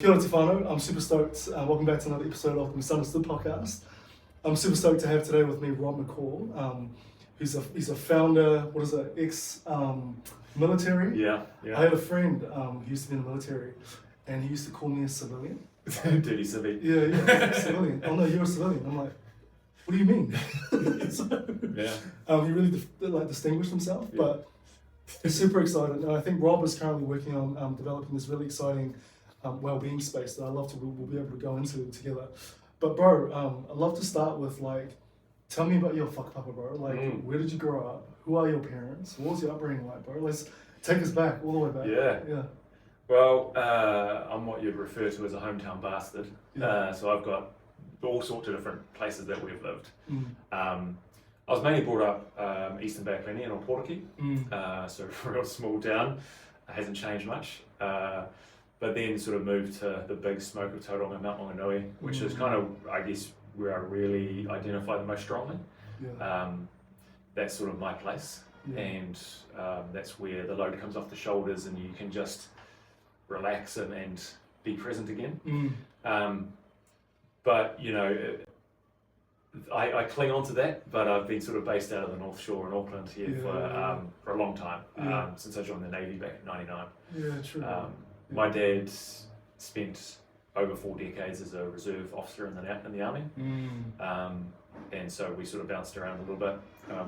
Kia ora te whānau. I'm super stoked. Welcome back to another episode of the Misunderstood podcast. I'm super stoked to have today with me Rob McCaw. He's a founder, ex-military. Yeah. I had a friend who used to be in the military, and he used to call me a civilian. Dirty civvy. Yeah, civilian. Oh no, you're a civilian. I'm like, what do you mean? Yeah. He really distinguished himself, but he's super excited. And I think Rob is currently working on developing this really exciting well-being space that we'll be able to go into together. But bro, I'd love to start with tell me about your whakapapa, bro. Where did you grow up? Who are your parents? What was your upbringing like, bro? Let's take us back, all the way back. Yeah. Well, I'm what you'd refer to as a hometown bastard. Yeah. So I've got all sorts of different places that we've lived. I was mainly brought up Eastern Backlandy in Opotiki, so a real small town. It hasn't changed much. But then sort of moved to the big smoke of Tauranga, Mount Maunganui, which is kind of, I guess, where I really identify the most strongly. Yeah. That's sort of my place, and that's where the load comes off the shoulders and you can just relax and be present again. But, you know, I cling on to that, but I've been sort of based out of the North Shore in Auckland here for a long time, since I joined the Navy back in '99. Yeah, true. My dad spent over 4 decades as a reserve officer in the army, and so we sort of bounced around a little bit.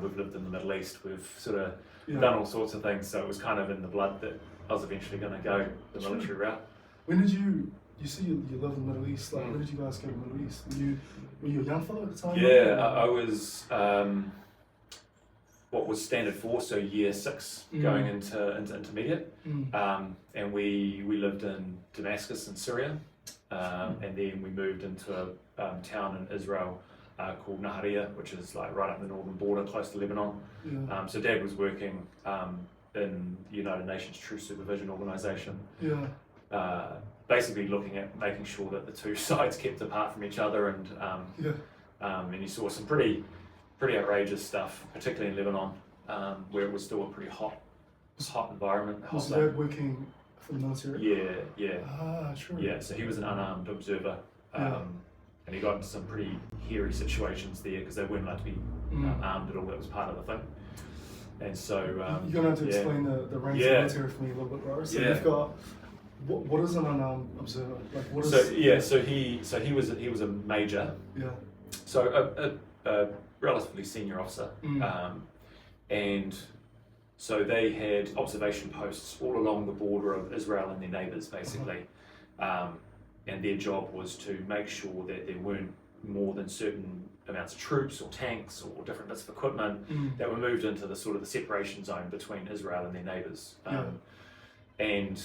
We've lived in the Middle East, we've sort of done all sorts of things, so it was kind of in the blood that I was eventually going to go the military route. When did you see you live in the Middle East, when did you guys go to the Middle East? Were you a young fellow at the time? Yeah, I was what was standard 4, so year 6 going into intermediate, and we lived in Damascus in Syria, and then we moved into a town in Israel called Naharia, which is like right up the northern border, close to Lebanon. So Dad was working in the United Nations Truce Supervision Organisation, basically looking at making sure that the two sides kept apart from each other, and you saw some pretty outrageous stuff, particularly in Lebanon, where it was still a pretty hot environment. Was Dad working for the military? Yeah. Ah, true. Yeah, so he was an unarmed observer, and he got into some pretty hairy situations there because they weren't allowed to be armed at all. That was part of the thing. And so you're gonna have to explain the ranks of the military for me a little bit, bro. So you've got what is an unarmed observer? What is? So he was a major. Yeah. So a relatively senior officer, and so they had observation posts all along the border of Israel and their neighbours, basically, and their job was to make sure that there weren't more than certain amounts of troops or tanks or different bits of equipment that were moved into the sort of the separation zone between Israel and their neighbours, and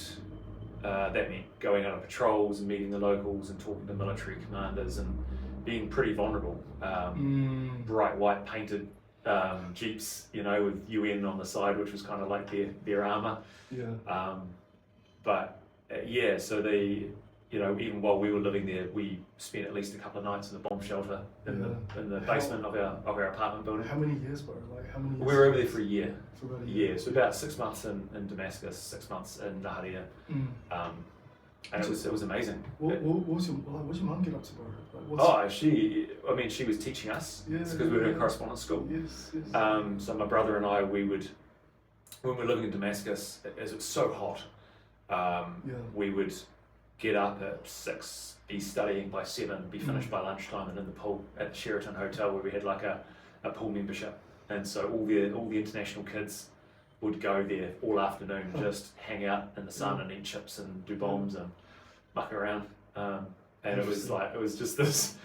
that meant going out on patrols and meeting the locals and talking to military commanders and being pretty vulnerable. Bright white painted jeeps, with UN on the side, which was kind of like their armour. So they, even while we were living there, we spent at least a couple of nights in the bomb shelter in the basement of our apartment building. How many years, bro? How many years? We were over there for a year. For about a year. So about 6 months in Damascus, 6 months in Naharia. And it was amazing. What was your mum get up to, bro? She was teaching us, because we were in a correspondence school. Yes. So my brother and I, when we were living in Damascus, as it was so hot, we would get up at 6, be studying by 7, be finished by lunchtime, and in the pool at the Sheraton Hotel, where we had like a pool membership. And so all the international kids would go there all afternoon, just hang out in the sun and eat chips and do bombs and muck around. And it was just this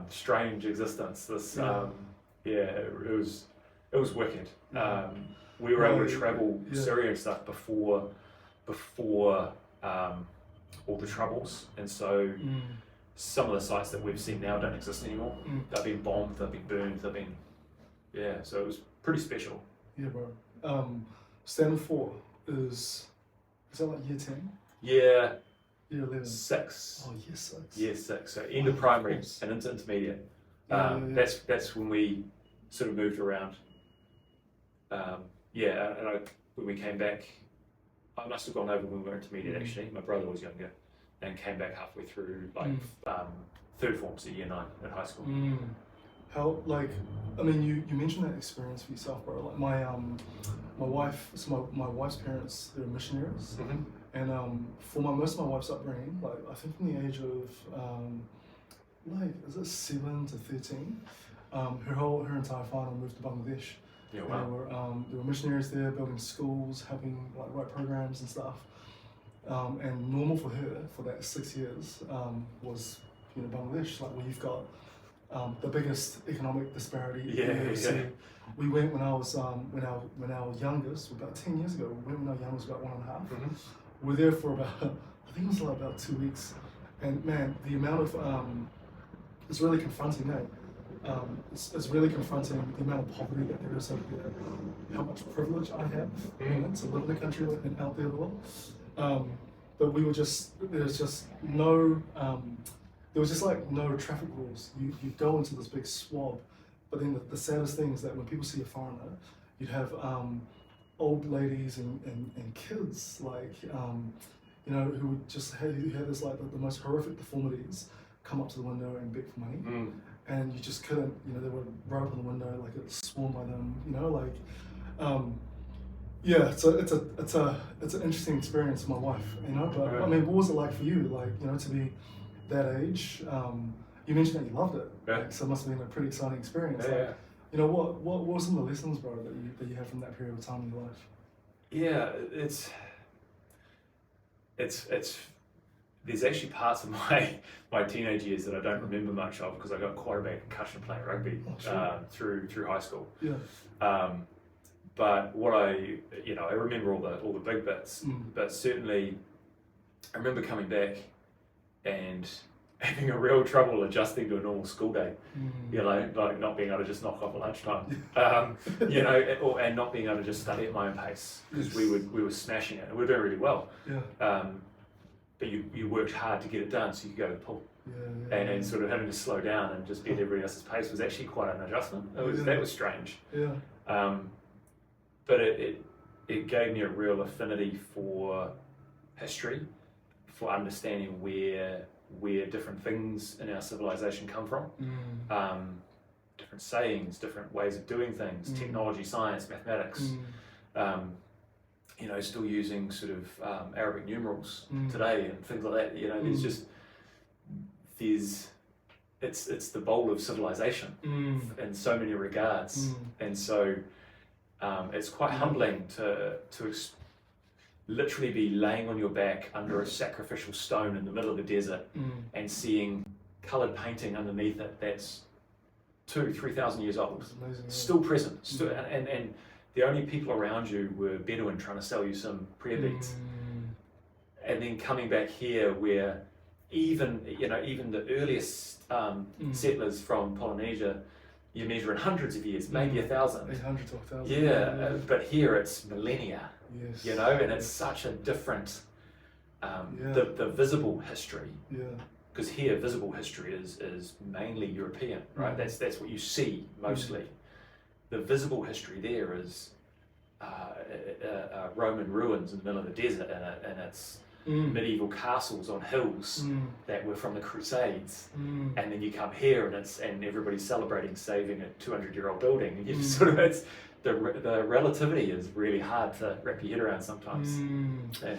strange existence. It was wicked. We were able to travel Syria and stuff before all the troubles, and so some of the sites that we've seen now don't exist anymore. They've been bombed, they've been burned, so it was pretty special. Yeah, bro. Standard 4 is that like year 10? Yeah. Year 11? 6. Oh, year 6. Year 6, so end of primary and into intermediate. That's when we sort of moved around. When we came back I must have gone over when we were intermediate actually. My brother was younger and came back halfway through third form, so year 9 at high school. How, like, I mean, you mentioned that experience for yourself, bro. Like my wife's parents, they're missionaries, and for most of my wife's upbringing, like I think from the age of is it 7 to 13, her entire family moved to Bangladesh. Yeah, wow. There were missionaries there, building schools, helping like write programs and stuff. And normal for her for that 6 years was Bangladesh, like where you've got the biggest economic disparity you ever see. We went when I was when our youngest, about 10 years ago, we went when our youngest was about 1.5. We were there for about, I think it was like about 2 weeks, and man, the amount of it's really confronting, it's really confronting the amount of poverty that there is over there, how much privilege I have to live in a country and out there as well. But we were there was just like no traffic rules. You go into this big swab, but then the saddest thing is that when people see a foreigner, you'd have old ladies and kids like who would just who had this like the most horrific deformities come up to the window and beg for money, and you just couldn't. They would rope on the window like it was sworn by them. Yeah, it's an interesting experience for my wife. But I mean, what was it like for you? Like to be that age. You mentioned that you loved it, so it must have been a pretty exciting experience. What were some of the lessons, bro, that you had from that period of time in your life? Yeah, it's there's actually parts of my teenage years that I don't remember much of because I got quite a bad concussion playing rugby through high school. Yeah. But what I remember all the big bits, but certainly I remember coming back and having a real trouble adjusting to a normal school day, like not being able to just knock off at lunchtime, and not being able to just study at my own pace because we were smashing it and we were doing really well. Yeah. But you worked hard to get it done so you could go to the pool. Yeah. And sort of having to slow down and just be at everybody else's pace was actually quite an adjustment. That was strange. Yeah. But it gave me a real affinity for history, for understanding where different things in our civilization come from, different sayings, different ways of doing things, technology, science, mathematics, still using sort of Arabic numerals today and things like that. It's the bowl of civilization in so many regards, and so it's quite humbling to literally be laying on your back under a sacrificial stone in the middle of the desert and seeing coloured painting underneath it that's 2,000-3,000 years old, still present, and the only people around you were Bedouin trying to sell you some prayer beads, and then coming back here where even the earliest settlers from Polynesia, you measure in hundreds of years, maybe 1,000. 800 to 1,000. Yeah, but here it's millennia. Yes. And it's such a different, the visible history. Yeah. Because here, visible history is mainly European, right? That's what you see mostly. The visible history there is Roman ruins in the middle of the desert, and it's medieval castles on hills that were from the Crusades, and then you come here and everybody's celebrating saving a 200-year-old building, and you just sort of the relativity is really hard to wrap your head around sometimes. Yeah.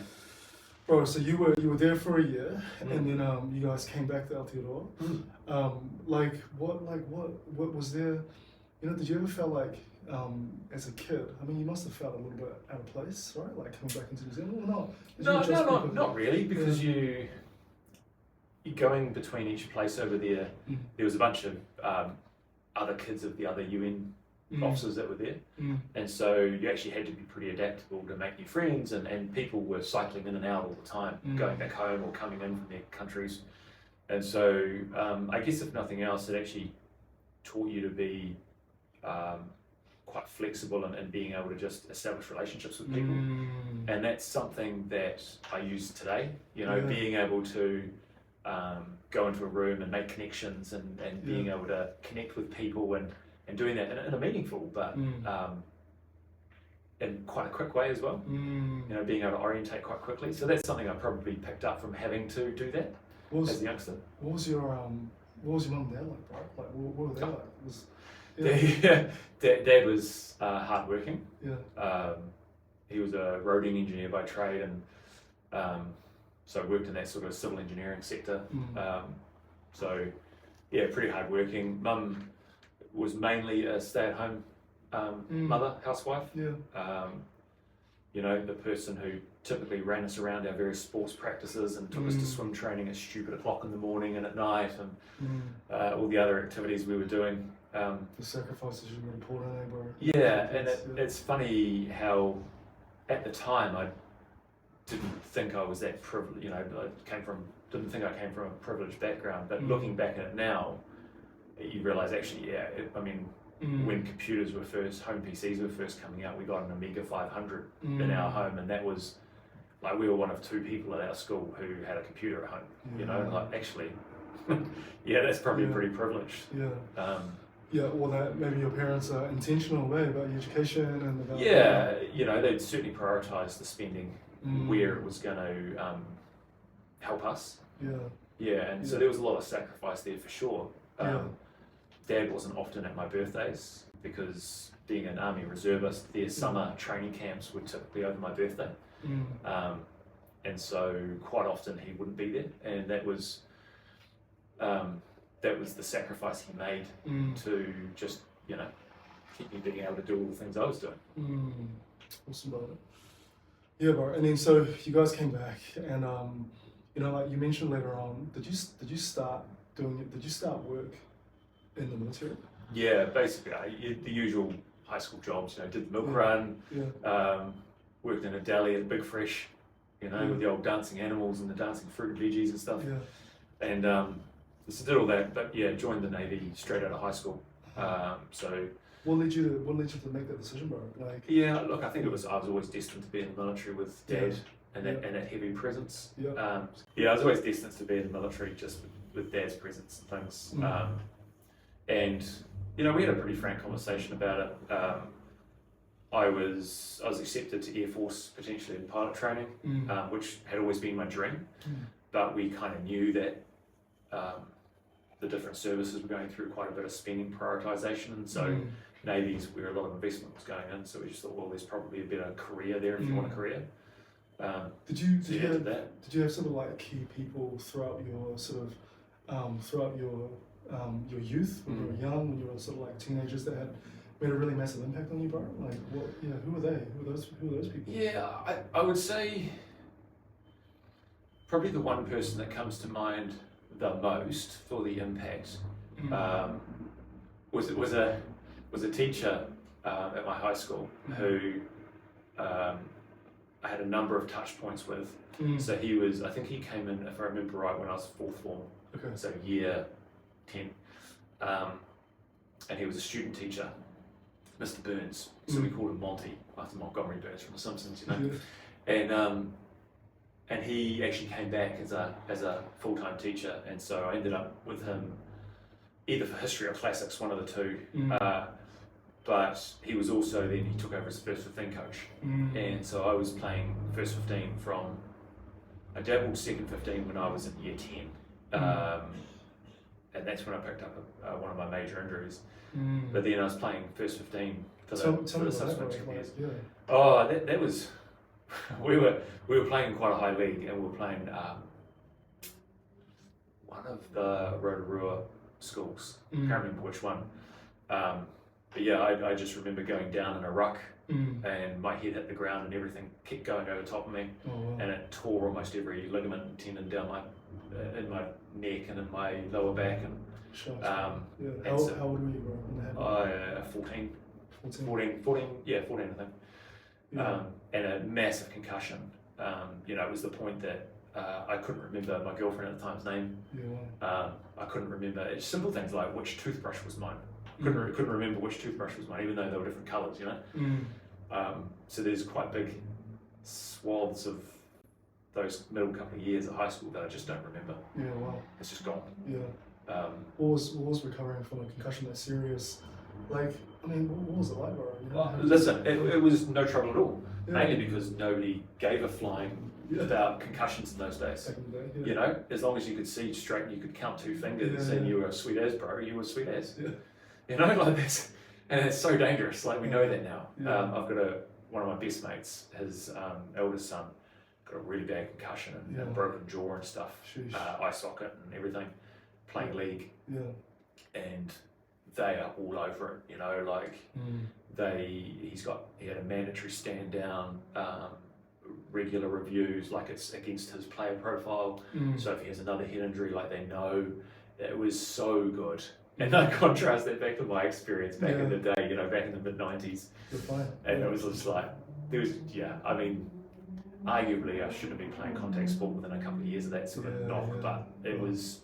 Bro, so you were there for a year, and then you guys came back to Aotearoa. What was there? Did you ever feel like as a kid? I mean, you must have felt a little bit out of place, right? Like coming back into New Zealand, or not? Not really, because you're going between each place over there. There was a bunch of other kids of the other UN officers that were there, and so you actually had to be pretty adaptable to make new friends, and people were cycling in and out all the time, going back home or coming in from their countries, and so I guess if nothing else, it actually taught you to be quite flexible and being able to just establish relationships with people, and that's something that I use today. Being able to go into a room and make connections and being able to connect with people and doing that in a meaningful but in quite a quick way as well. You know, being able to orientate quite quickly. So that's something I probably picked up from having to do that as a youngster. What was your mum and dad like, bro? Like, what were they like? Dad was hardworking. Yeah. He was a roading engineer by trade, and so worked in that sort of civil engineering sector. So yeah, pretty hardworking. Mum was mainly a stay-at-home mother, housewife. Yeah. You know, the person who typically ran us around our various sports practices and took us to swim training at stupid o'clock in the morning and at night, and all the other activities we were doing. The sacrifices you really pulled in there, bro. Yeah, and it's funny how at the time I didn't think I was that privileged. You know, didn't think I came from a privileged background. But looking back at it now, you realise actually, when computers were home PCs were first coming out, we got an Amiga 500 in our home, and that was like we were one of 2 people at our school who had a computer at home. You know, like actually, yeah, that's probably pretty privileged. Yeah. Yeah, or that maybe your parents are intentional way about your education and about. Yeah, you know, they'd certainly prioritise the spending where it was going to help us. Yeah. Yeah, and so there was a lot of sacrifice there for sure. Dad wasn't often at my birthdays because being an army reservist, their summer training camps were typically over my birthday. And so quite often he wouldn't be there, and that was the sacrifice he made to just, you know, keep me being able to do all the things I was doing. Awesome, brother. Yeah, bro. And then so you guys came back, and you know, like you mentioned later on, did you start doing it? Did you start work in the military? Yeah, basically the usual high school jobs. You know, did the milk run. Worked in a deli at Big Fresh. You know, with the old dancing animals and the dancing fruit and veggies and stuff. And so did all that, but yeah, joined the Navy straight out of high school. So. What led you to make that decision, bro? Like. Yeah, look, I think I was always destined to be in the military with Dad and that heavy presence. I was always destined to be in the military just with Dad's presence and things. And you know, we had a pretty frank conversation about it. I was accepted to Air Force potentially in pilot training, which had always been my dream, but we kind of knew that the different services were going through quite a bit of spending prioritisation, and so Navy's where a lot of investment was going in, so we just thought, well, there's probably a better career there if you want a career. Did you have sort of like key people throughout your sort of your youth when you were young, when you were sort of like teenagers that had made a really massive impact on you, bro? Like, what? Yeah, who were they? Who were those people? Yeah, I would say probably the one person that comes to mind the most for the impact was a teacher at my high school who I had a number of touch points with. So I think he came in, if I remember right, when I was 4th form, so year 10, and he was a student teacher, Mr. Burns, so we called him Monty after Montgomery Burns from The Simpsons, you know. And he actually came back as a full-time teacher, and so I ended up with him either for history or classics, one of the two. But he was also then, he took over as first 15 coach, and so I was playing first 15 from, I dabbled second 15 when I was in year 10, and that's when I picked up one of my major injuries. But then I was playing first 15 for the subsequent 2 years. Oh, that was. We were playing quite a high league, and we were playing one of the Rotorua schools. Can't remember which one. But yeah, I just remember going down in a ruck, and my head hit the ground, and everything kept going over top of me, and it tore almost every ligament and tendon down in my neck and in my lower back. And how old were you, bro? 14, I think. And a massive concussion. You know, it was the point that I couldn't remember my girlfriend at the time's name. I couldn't remember simple things like which toothbrush was mine. Couldn't remember which toothbrush was mine, even though they were different colours, you know. So there's quite big swaths of those middle couple of years at high school that I just don't remember. Yeah, wow. It's just gone. Yeah. What was recovering from a concussion that serious Like, I mean, what was it like, bro? You know, Listen, it was no trouble at all. Yeah. Mainly because nobody gave a flying about concussions in those days. Back in the day, yeah. You know, as long as you could see straight and you could count 2 fingers and you were sweet as, bro, you were sweet as. Yeah. You know, like this, and it's so dangerous. Like we know that now. Yeah. I've got one of my best mates, his eldest son, got a really bad concussion and broken jaw and stuff, eye socket and everything, playing league. Yeah. And they are all over it, you know, like he had a mandatory stand down, regular reviews, like it's against his player profile. So if he has another head injury, like they know. It was so good. And I contrast that back to my experience back in the day, you know, back in the mid-90s. And it was just like, I mean, arguably I shouldn't have been playing contact sport within a couple of years of that sort of knock, but it was,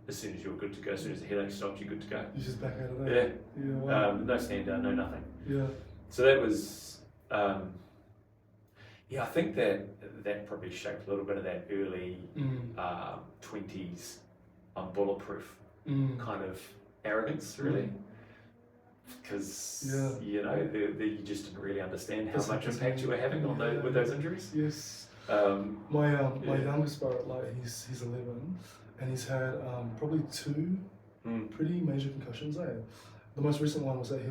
as soon as you were good to go, as soon as the headache stopped, you're good to go. You're just back out of there. Yeah. Wow. No stand down, no nothing. Yeah. So that was, I think that probably shaped a little bit of that early 20s bulletproof kind of arrogance, really. Because, you know, you just didn't really understand how much impact you were having on with those injuries. Yes. My youngest brother, like he's 11, and he's had probably 2 pretty major concussions. The most recent one was that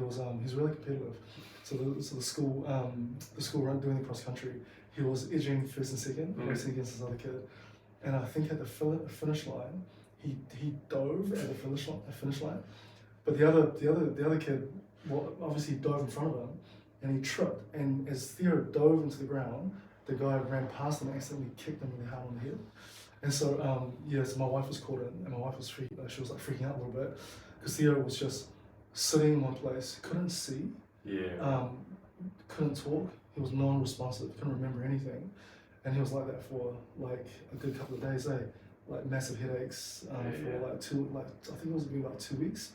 he's really competitive. So the school run doing the cross country, he was edging first and second, racing against this other kid, and I think at the finish line, he dove at the finish line, but the other kid, well, obviously dove in front of him, and he tripped, and as Theo dove into the ground, the guy ran past him and accidentally kicked him really hard on the head. And so, so my wife was caught in, and my wife was she was like freaking out a little bit, because Theo was just sitting in one place, couldn't see, couldn't talk, he was non-responsive, couldn't remember anything, and he was like that for like a good couple of days, like massive headaches for like I think it was about 2 weeks,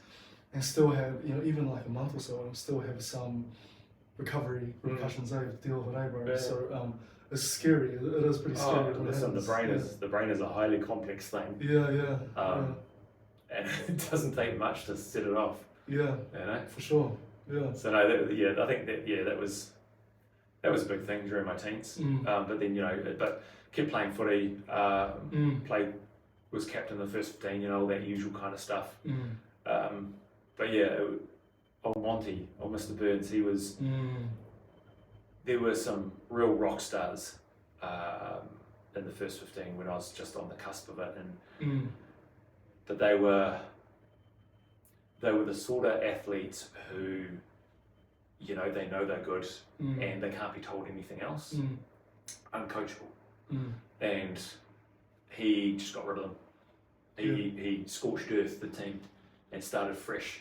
and still had, you know, even like a month or so, and still have some repercussions to deal with it, bro. Yeah. So it's scary. It is pretty scary. Listen, the brain is a highly complex thing. And it doesn't take much to set it off. Yeah. You know? For sure. Yeah. So no, I think that was a big thing during my teens. But then, you know, kept playing footy. Was captain of the first 15. You know, all that usual kind of stuff. But yeah, on Monty, on Mr. Burns, he was. There were some real rock stars in the first 15 when I was just on the cusp of it, and but they were the sort of athletes who, you know they're good and they can't be told anything else. Uncoachable. And he just got rid of them. He scorched earth the team and started fresh.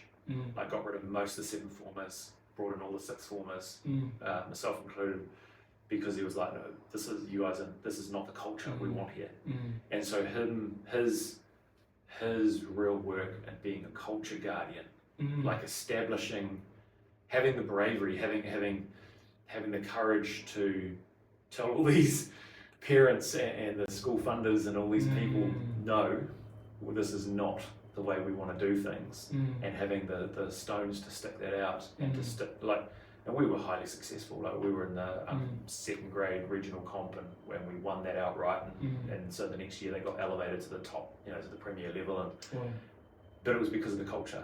Like got rid of most of the 7 formers, brought in all the 6 formers, myself included, because he was like, no, this is not the culture we want here. And so his real work at being a culture guardian, like establishing, having the bravery, having the courage to tell all these parents and the school funders and all these people, no, well, this is not the way we want to do things, and having the stones to stick that out and to stick, like, and we were highly successful. Like we were in the 2nd grade regional comp, and when we won that outright, and so the next year they got elevated to the top, you know, to the premier level, and but it was because of the culture.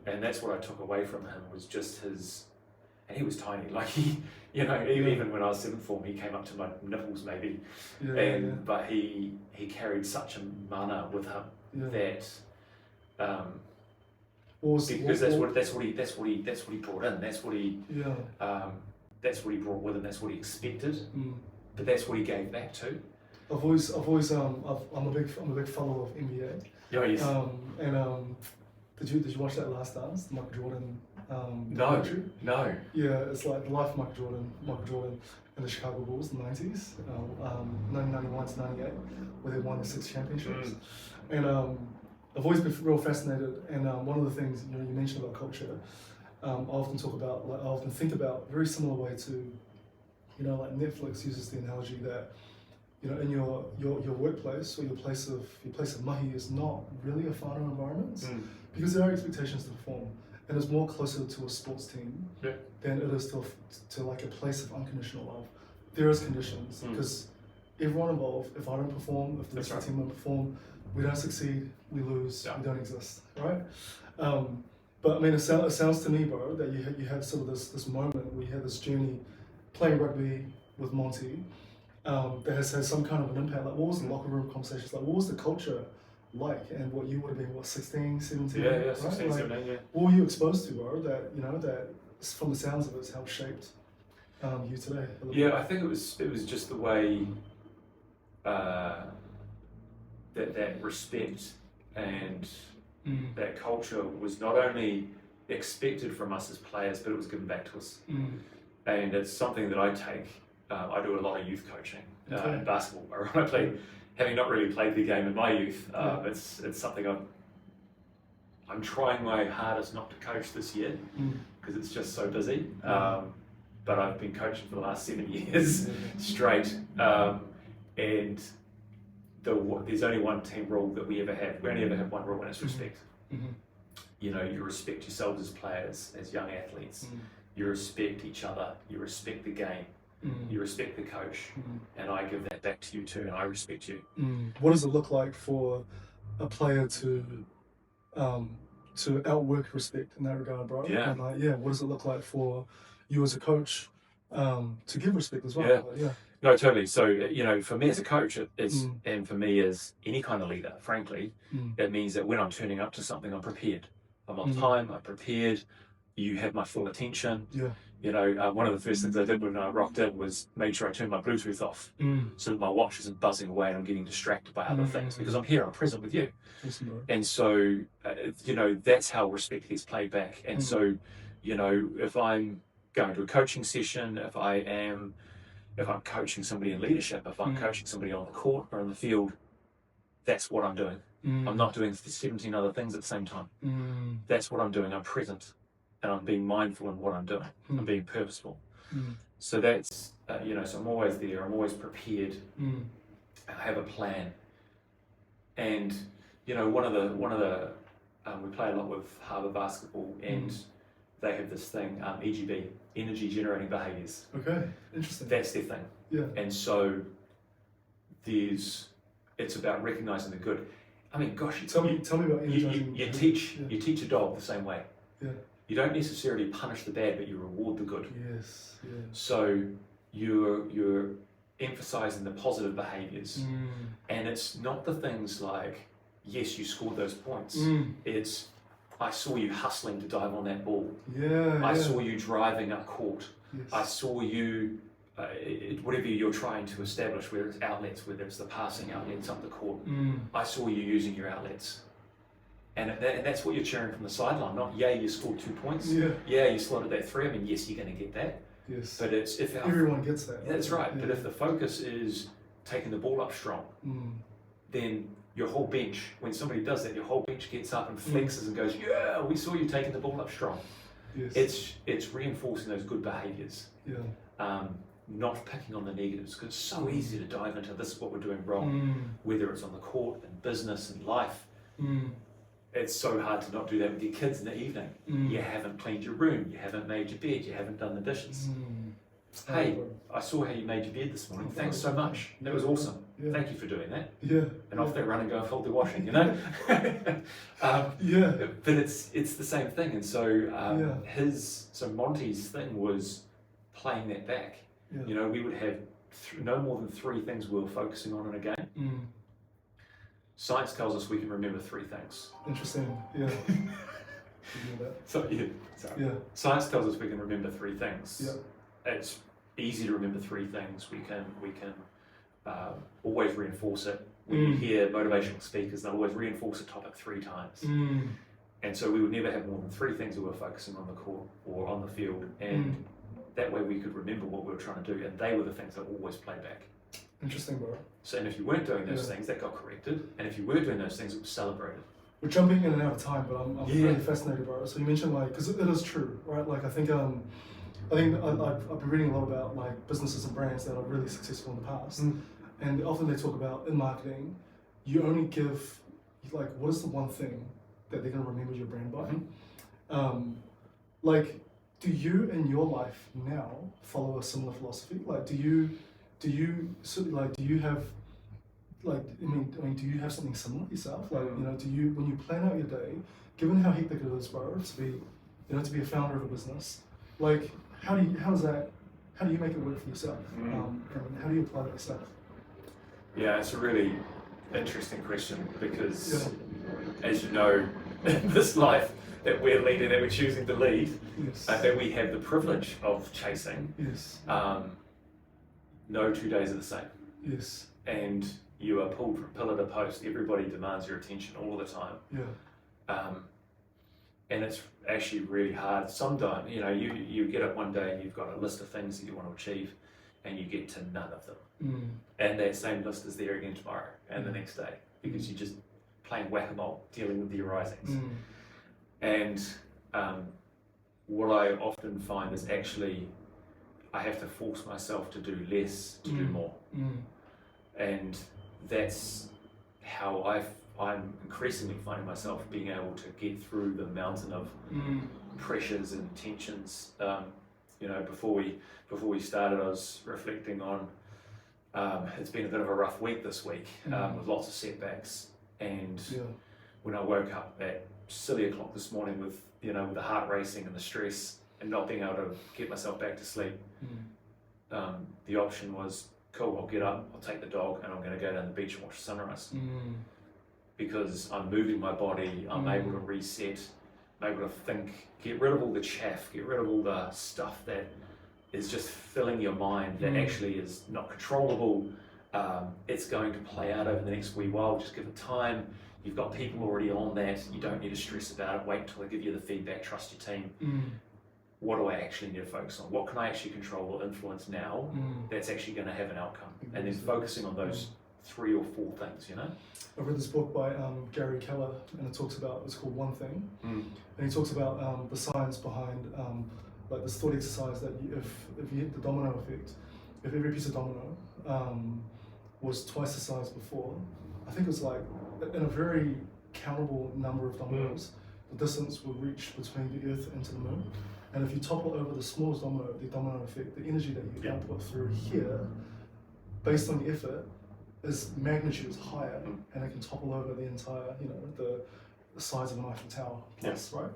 And that's what I took away from him, was just his, and he was tiny, like he, you know, even when I was 7th form, he came up to my nipples maybe, but he carried such a mana with him that. Because that's what he brought in. That's what he brought with him. That's what he expected. But that's what he gave back too. I'm a big follower of NBA. Yeah, yes. And did you watch that Last Dance, the Michael Jordan documentary? No. Yeah, it's like the life of Michael Jordan and the Chicago Bulls in the 90s, 1991 to 98, where they won the 6 championships. And I've always been real fascinated, and one of the things, you know, you mentioned about culture, I often think about very similar way to, you know, like Netflix uses the analogy that, you know, in your workplace or your place of mahi is not really a whānau environment, because there are expectations to perform, and it's more closer to a sports team Yeah. than it is to like a place of unconditional love. There is conditions because everyone involved, if I don't perform, if the rest of the team don't perform, we don't succeed, we lose, we don't exist, right? But I mean, it sounds to me, bro, that you had sort of this moment where you had this journey playing rugby with Monty that has had some kind of an impact. Like, what was the locker room conversations like? What was the culture like? And what you would have been, what, 16, 17? Yeah, right? 16, like, 17, yeah. What were you exposed to, bro, that, you know, that from the sounds of it has helped shaped you today? Yeah, I think it was just the way that respect and that culture was not only expected from us as players, but it was given back to us. And it's something that I take. I do a lot of youth coaching in basketball. I play, having not really played the game in my youth, it's something I'm trying my hardest not to coach this year because it's just so busy. But I've been coaching for the last 7 years straight, and there's only one team rule that we ever have. We only ever have one rule, and it's respect. You know, you respect yourselves as players, as young athletes. You respect each other. You respect the game. You respect the coach, and I give that back to you too, and I respect you. What does it look like for a player to outwork respect in that regard, bro? Yeah. And like, what does it look like for you as a coach to give respect as well? Yeah. Like, No, totally. So, you know, for me as a coach, and for me as any kind of leader, frankly, it means that when I'm turning up to something, I'm prepared. I'm on time, I'm prepared, you have my full attention. You know, one of the first things I did when I rocked in was made sure I turned my Bluetooth off so that my watch isn't buzzing away and I'm getting distracted by other things because I'm here, I'm present with you. And so, you know, that's how respect gets played back. And so, you know, if I'm going to a coaching session, if I'm coaching somebody in leadership, if I'm coaching somebody on the court or in the field, that's what I'm doing. I'm not doing 17 other things at the same time. That's what I'm doing. I'm present and I'm being mindful in what I'm doing. I'm being purposeful. So that's, you know, so I'm always there. I'm always prepared. I have a plan. And, you know, one of the we play a lot with Harvard basketball and they have this thing, EGB, energy generating behaviors. Okay, interesting. That's their thing. Yeah. And so it's about recognizing the good. I mean, gosh, tell me about energizing. You teach a dog the same way. Yeah. You don't necessarily punish the bad, but you reward the good. Yes. Yeah. So you're emphasizing the positive behaviors, and it's not the things like, yes, you scored those points. It's, I saw you hustling to dive on that ball. I saw you driving up court. Yes. I saw you, whatever you're trying to establish, whether it's outlets, whether it's the passing outlets up the court. I saw you using your outlets. And that's what you're cheering from the sideline, not, you scored 2 points. You slotted that 3. I mean, yes, you're going to get that. Yes. But it's if everyone gets that. That's right. But if the focus is taking the ball up strong, then your whole bench, when somebody does that, your whole bench gets up and flexes and goes, yeah, we saw you taking the ball up strong. Yes. It's reinforcing those good behaviours. Not picking on the negatives, because it's so easy to dive into this is what we're doing wrong, whether it's on the court, in business, in life. It's so hard to not do that with your kids in the evening. You haven't cleaned your room, you haven't made your bed, you haven't done the dishes. Hey, I saw how you made your bed this morning. Thanks so much. That was awesome. Thank you for doing that. And off they run and go and fold their washing, you know? But it's the same thing. And so so Monty's thing was playing that back. You know, we would have no more than 3 things we were focusing on in a game. Science tells us we can remember 3 things. Interesting. Science tells us we can remember 3 things. It's easy to remember 3 things. We can always reinforce it. When you hear motivational speakers, they'll always reinforce a topic 3 times. And so we would never have more than 3 things we were focusing on the court or on the field. And that way we could remember what we were trying to do. And they were the things that always played back. Interesting, bro. So, and if you weren't doing those things, that got corrected. And if you were doing those things, it was celebrated. We're jumping in and out of time, but I'm really fascinated, bro. So you mentioned, like, because it is true, right? Like, I think I've been reading a lot about, like, businesses and brands that are really successful in the past. And often they talk about, in marketing, you only give, like, what is the one thing that they're going to remember your brand by? Like, do you in your life now follow a similar philosophy? Like, do you have, like, do you have something similar yourself? Like, do you, when you plan out your day, given how hectic it is, bro, to be a founder of a business, like, how do you make it work for yourself? And how do you apply that yourself? Yeah, it's a really interesting question because, as you know, in this life that we're leading, that we're choosing to lead, that we have the privilege of chasing. No 2 days are the same. And you are pulled from pillar to post. Everybody demands your attention all the time. And it's actually really hard. Sometimes, you get up one day and you've got a list of things that you want to achieve, and you get to none of them. And that same list is there again tomorrow and the next day, because you're just playing whack-a-mole, dealing with the arisings. And what I often find is actually I have to force myself to do less to do more. And that's how I'm increasingly finding myself being able to get through the mountain of pressures and tensions. Before we started, I was reflecting on it's been a bit of a rough week this week with lots of setbacks. And when I woke up at silly o'clock this morning with the heart racing and the stress and not being able to get myself back to sleep, the option was, cool, I'll get up, I'll take the dog, and I'm going to go down the beach and watch the sunrise. Because I'm moving my body, I'm able to reset, I'm able to think, get rid of all the chaff, get rid of all the stuff that is just filling your mind that actually is not controllable. It's going to play out over the next wee while, just give it time. You've got people already on that, you don't need to stress about it, wait until they give you the feedback, trust your team. What do I actually need to focus on? What can I actually control or influence now that's actually going to have an outcome? And then focusing on those 3 or 4 things, I read this book by Gary Keller, and it's called One Thing. And he talks about the science behind like this thought exercise that if you hit the domino effect, if every piece of domino was twice the size before, I think it was like in a very countable number of dominoes, the distance will reach between the Earth and to the Moon. And if you topple over the smallest domino, the domino effect, the energy that you output through here, based on the effort, is magnitude is higher, and it can topple over the entire, the size of an Eiffel Tower plus, right?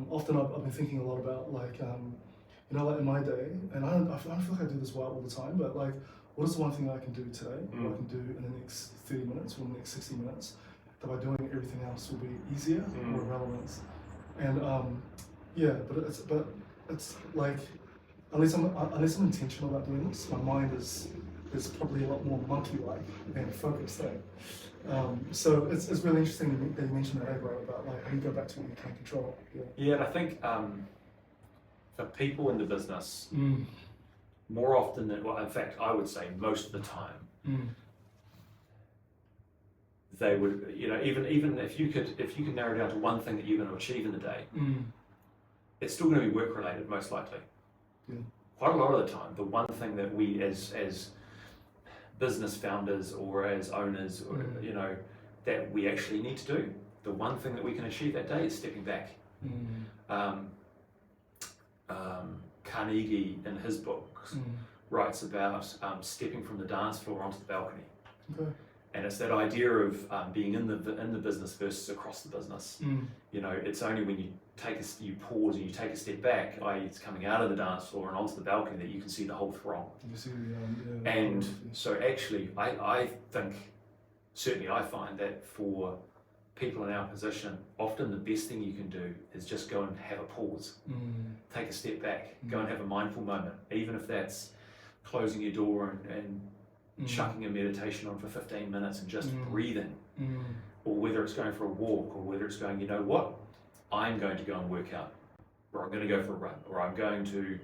Often I've been thinking a lot about like in my day, and I don't feel like I do this well all the time, but like, what is the one thing I can do today, what I can do in the next 30 minutes or the next 60 minutes, that by doing everything else will be easier or irrelevant? And but it's like, unless I'm intentional about doing this, my mind is probably a lot more monkey-like than focused. So it's really interesting that you mentioned that, bro, about like how you go back to what you can't control. And I think for people in the business, more often than, well, in fact, I would say most of the time, they would, even if you could narrow down to one thing that you're going to achieve in the day, it's still going to be work related, most likely. Quite a lot of the time, the one thing that we as business founders or as owners, or, that we actually need to do, the one thing that we can achieve that day is stepping back. Carnegie, in his books, writes about stepping from the dance floor onto the balcony. And it's that idea of being in the business versus across the business. It's only when you pause and you take a step back, i.e. it's coming out of the dance floor and onto the balcony, that you can see the whole throng. And so actually, I think, certainly I find that for people in our position, often the best thing you can do is just go and have a pause, take a step back, go and have a mindful moment, even if that's closing your door and chucking a meditation on for 15 minutes and just breathing, or whether it's going for a walk, or whether it's going, you know what, I'm going to go and work out, or I'm going to go for a run, or I'm going to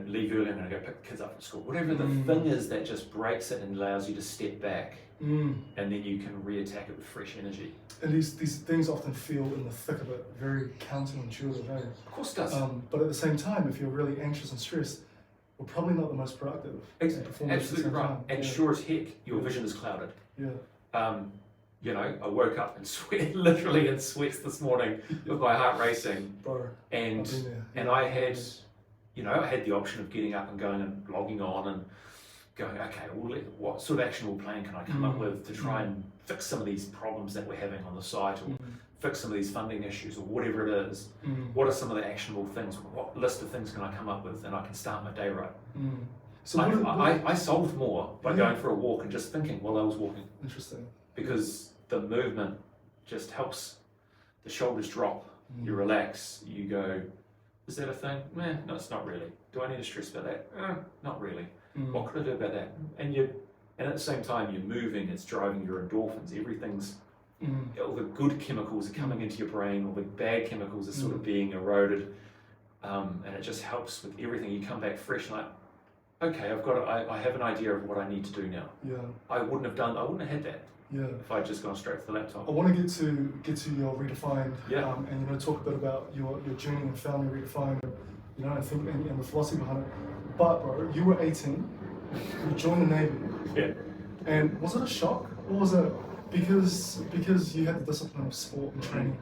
leave early, I'm going to go pick the kids up from school. Whatever the thing is that just breaks it and allows you to step back, and then you can re-attack it with fresh energy. And these things often feel in the thick of it very counterintuitive, eh? Of course it does. But at the same time, if you're really anxious and stressed, we're probably not the most productive. Absolutely right. And sure as heck, your vision is clouded. you know, I woke up in sweat, literally in sweats this morning with my heart racing. Bro, And I've been there. and I had, you know, I had the option of getting up and going and logging on and going, okay, well, what sort of actionable plan can I come up with to try and fix some of these problems that we're having on the site, or fix some of these funding issues, or whatever it is. What What are some of the actionable things? What list of things can I come up with, and I can start my day right? So I solved more by going for a walk and just thinking while I was walking, interesting. because the movement just helps the shoulders drop, you relax, you go, is that a thing? No, it's not really. Do I need to stress about that? Not really. What could I do about that? And at the same time you're moving, it's driving your endorphins, everything's, all the good chemicals are coming into your brain, all the bad chemicals are sort of being eroded, and it just helps with everything. You come back fresh, like, okay, I have an idea of what I need to do now. Yeah. I wouldn't have had that if I'd just gone straight to the laptop. I want to get to your redefined, Yeah. and talk a bit about your journey and founding redefined, and I think and the philosophy behind it. But bro, you were 18, you joined the Navy. Yeah. And was it a shock, or was it because you had the discipline of sport and training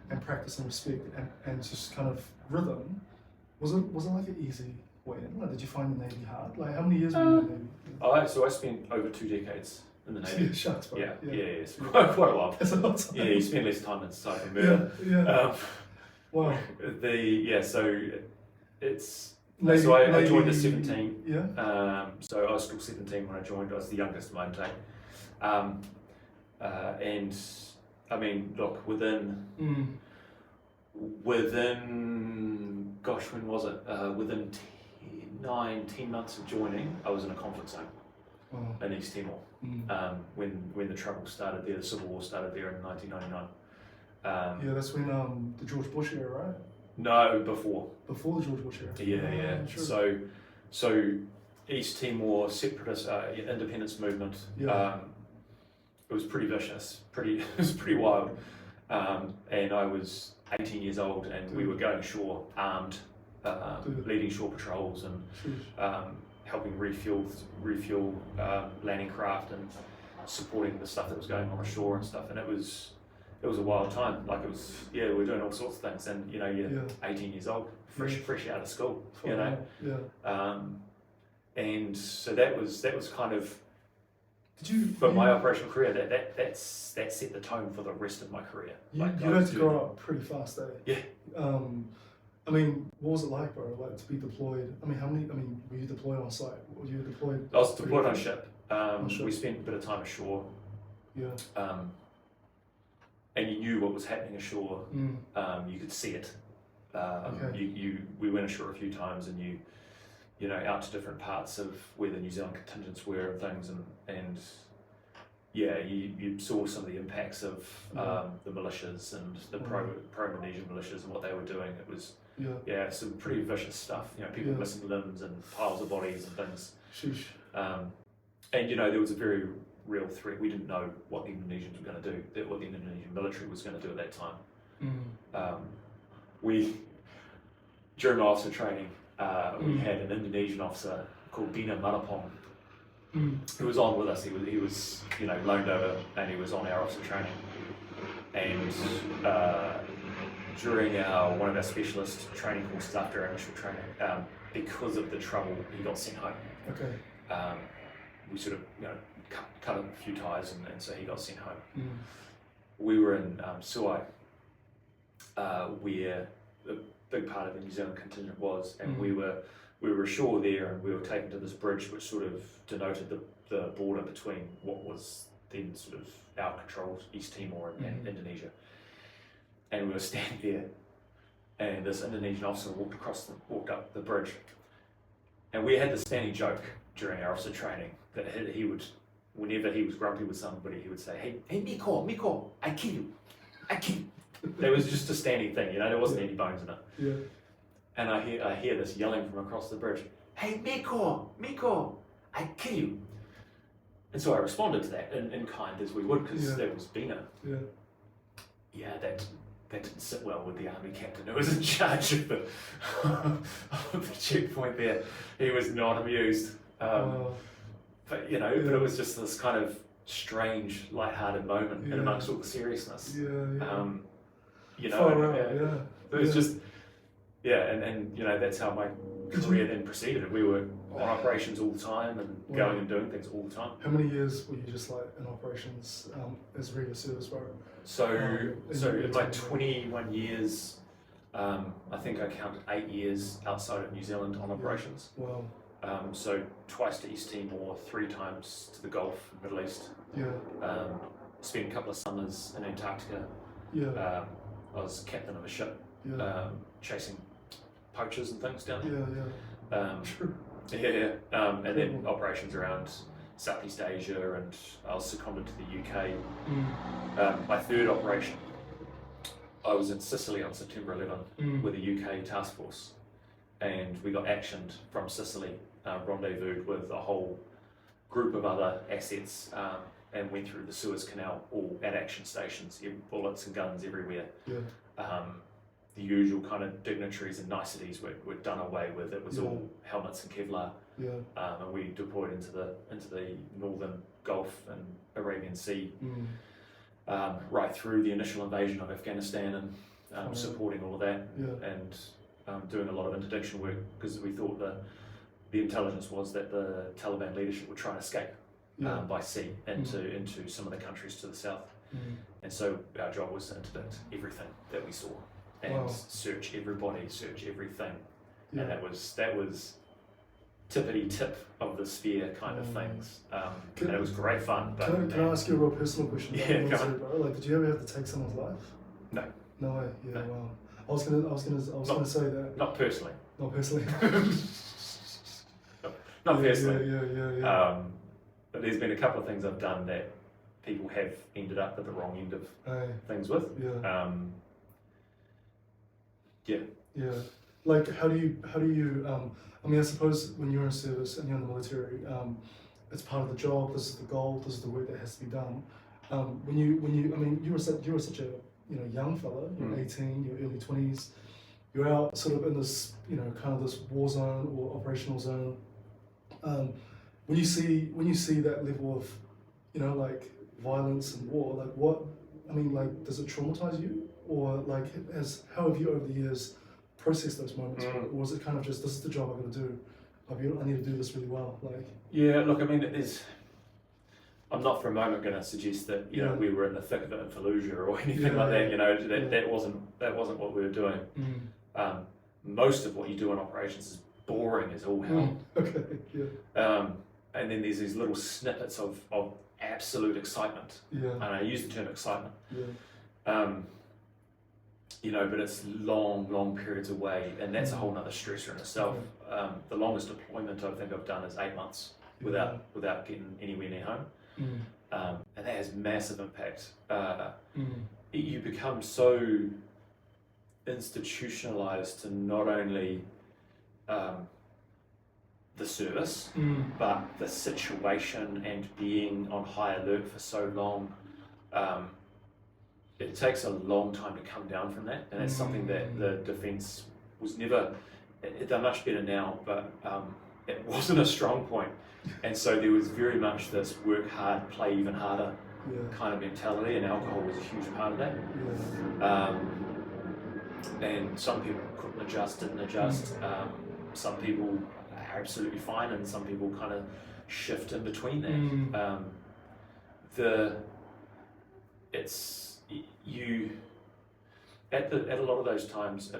and practice and respect and just kind of rhythm? Was it like an easy way in? Like, did you find the Navy hard? Like, how many years were you in the Navy? So I spent over 2 decades in the Navy. Yeah, shucks, bro. Yeah, it's quite a while. That's a lot of time. Yeah, you spend less time in society than murder. Yeah. Wow. So it's Navy, so I Navy, joined at 17. Yeah. So I was still 17 when I joined. I was the youngest in my intake. And I mean, look, within gosh, when was it? Within 10 months of joining, I was in a conflict zone in East Timor. When the trouble started there, the civil war started there in 1999. Yeah, that's when the George Bush era, right? No, before. Before the George Bush era. Yeah. True. So East Timor separatist independence movement. It was pretty vicious. It was pretty wild. And I was 18 years old, and we were going ashore armed, leading shore patrols and helping refuel landing craft and supporting the stuff that was going on ashore and stuff. And it was a wild time. Like, it was, we were doing all sorts of things, and you're 18 years old, fresh out of school, and so that was kind of, for my operational career, that set the tone for the rest of my career. You had to grow up pretty fast, eh? Yeah. I mean, what was it like, bro? Like, to be deployed? I mean, were you deployed on site? Were you deployed? I was deployed on ship. We spent a bit of time ashore. Yeah. And you knew what was happening ashore. You could see it. We went ashore a few times, and you know, out to different parts of where the New Zealand contingents were and things, and you saw some of the impacts of the militias and the pro-Indonesian militias and what they were doing. It was some pretty vicious stuff. You know, people missing limbs and piles of bodies and things. Sheesh. And you know, there was a very real threat. We didn't know what the Indonesians were going to do, what the Indonesian military was going to do at that time. During my officer training, we had an Indonesian officer called Dina Manapong, who was on with us. He was loaned over, and he was on our officer training. And during one of our specialist training courses after our initial training, because of the trouble, he got sent home. Okay. We sort of cut a few ties, and so he got sent home. We were in Suai, where a big part of the New Zealand contingent was, and we were ashore there, and we were taken to this bridge which sort of denoted the border between what was then sort of our controlled East Timor and Indonesia. And we were standing there, and this Indonesian officer walked up the bridge, and we had this standing joke during our officer training that he would, whenever he was grumpy with somebody, he would say, "Hey, Miko, I kill you. There was just a standing thing, there wasn't any bones in it. Yeah. And I hear this yelling from across the bridge, "Hey, Miko, I kill you." And so I responded to that in kind, as we would, because that was Bina. Yeah. Yeah, that didn't sit well with the army captain who was in charge of the checkpoint there. He was not amused. But it was just this kind of, strange, lighthearted moment in amongst all the seriousness. You know, it was just, and you know, that's how my career then proceeded. We were on operations all the time and going and doing things all the time. How many years were you just like in operations as regular service bro? So in my 21 years, I think I counted 8 years outside of New Zealand on operations. Wow. So twice to East Timor, 3 times to the Gulf, Middle East. Spent a couple of summers in Antarctica. I was captain of a ship, chasing poachers and things down there. And then operations around Southeast Asia, and I was seconded to the UK. My third operation, I was in Sicily on September 11 with a UK task force, and we got actioned from Sicily, rendezvoused with a whole group of other assets, and went through the Suez Canal, all at action stations, bullets and guns everywhere. The usual kind of dignitaries and niceties were done away with. It was all helmets and Kevlar, and we deployed into the northern Gulf and Arabian Sea, right through the initial invasion of Afghanistan, and supporting all of that, and doing a lot of interdiction work, because we thought the intelligence was that the Taliban leadership would try and escape by sea into some of the countries to the south. And so our job was to interdict everything that we saw, and search everybody, search everything. And that was tippity tip of the sphere kind of things. And it was great fun. But can I ask you a real personal question? Go on. Like, did you ever have to take someone's life? No. No way. No. Wow. I was gonna say that. Not personally. Not personally. Not personally. Yeah. But there's been a couple of things I've done that people have ended up at the wrong end of things with. Like, how do you? I mean, I suppose when you're in service and you're in the military, it's part of the job. This is the goal. This is the work that has to be done. When you, I mean, you were such a young fella. You're 18. You're early 20s. You're out sort of in this kind of this war zone or operational zone. When you see that level of like violence and war, like what? I mean, like, does it traumatize you, or like how have you over the years processed those moments, or was it kind of just, this is the job I've got to do, I need to do this really well, like? Yeah, look, I mean, I'm not for a moment going to suggest that we were in the thick of it in Fallujah or anything like that. That wasn't what we were doing. Most of what you do in operations is boring as all hell. And then there's these little snippets of absolute excitement. And I use the term excitement. But it's long periods away, and that's a whole nother stressor in itself. The longest deployment I think I've done is 8 months without getting anywhere near home. And that has massive impact. You become so institutionalized to not only the service, but the situation, and being on high alert for so long. It takes a long time to come down from that, and it's something that the defence was never. They're much better now, but it wasn't a strong point, and so there was very much this work hard, play even harder kind of mentality, and alcohol was a huge part of that. And some people couldn't adjust, didn't adjust. Some people are absolutely fine, and some people kind of shift in between that. At a lot of those times,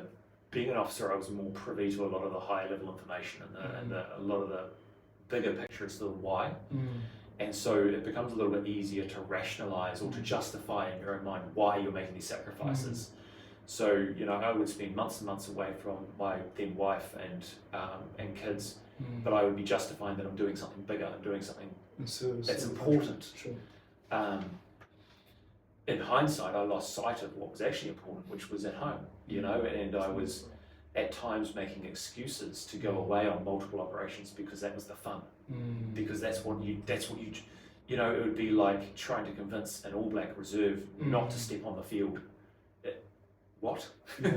being an officer, I was more privy to a lot of the higher level information and a lot of the bigger picture as to the why. And so it becomes a little bit easier to rationalize or to justify in your own mind why you're making these sacrifices. So I would spend months and months away from my then wife and kids, but I would be justifying that I'm doing something bigger, I'm doing something that's important. In hindsight, I lost sight of what was actually important, which was at home, and I was at times making excuses to go away on multiple operations because that was the fun, because that's what you, it would be like trying to convince an All Black reserve not to step on the field. What?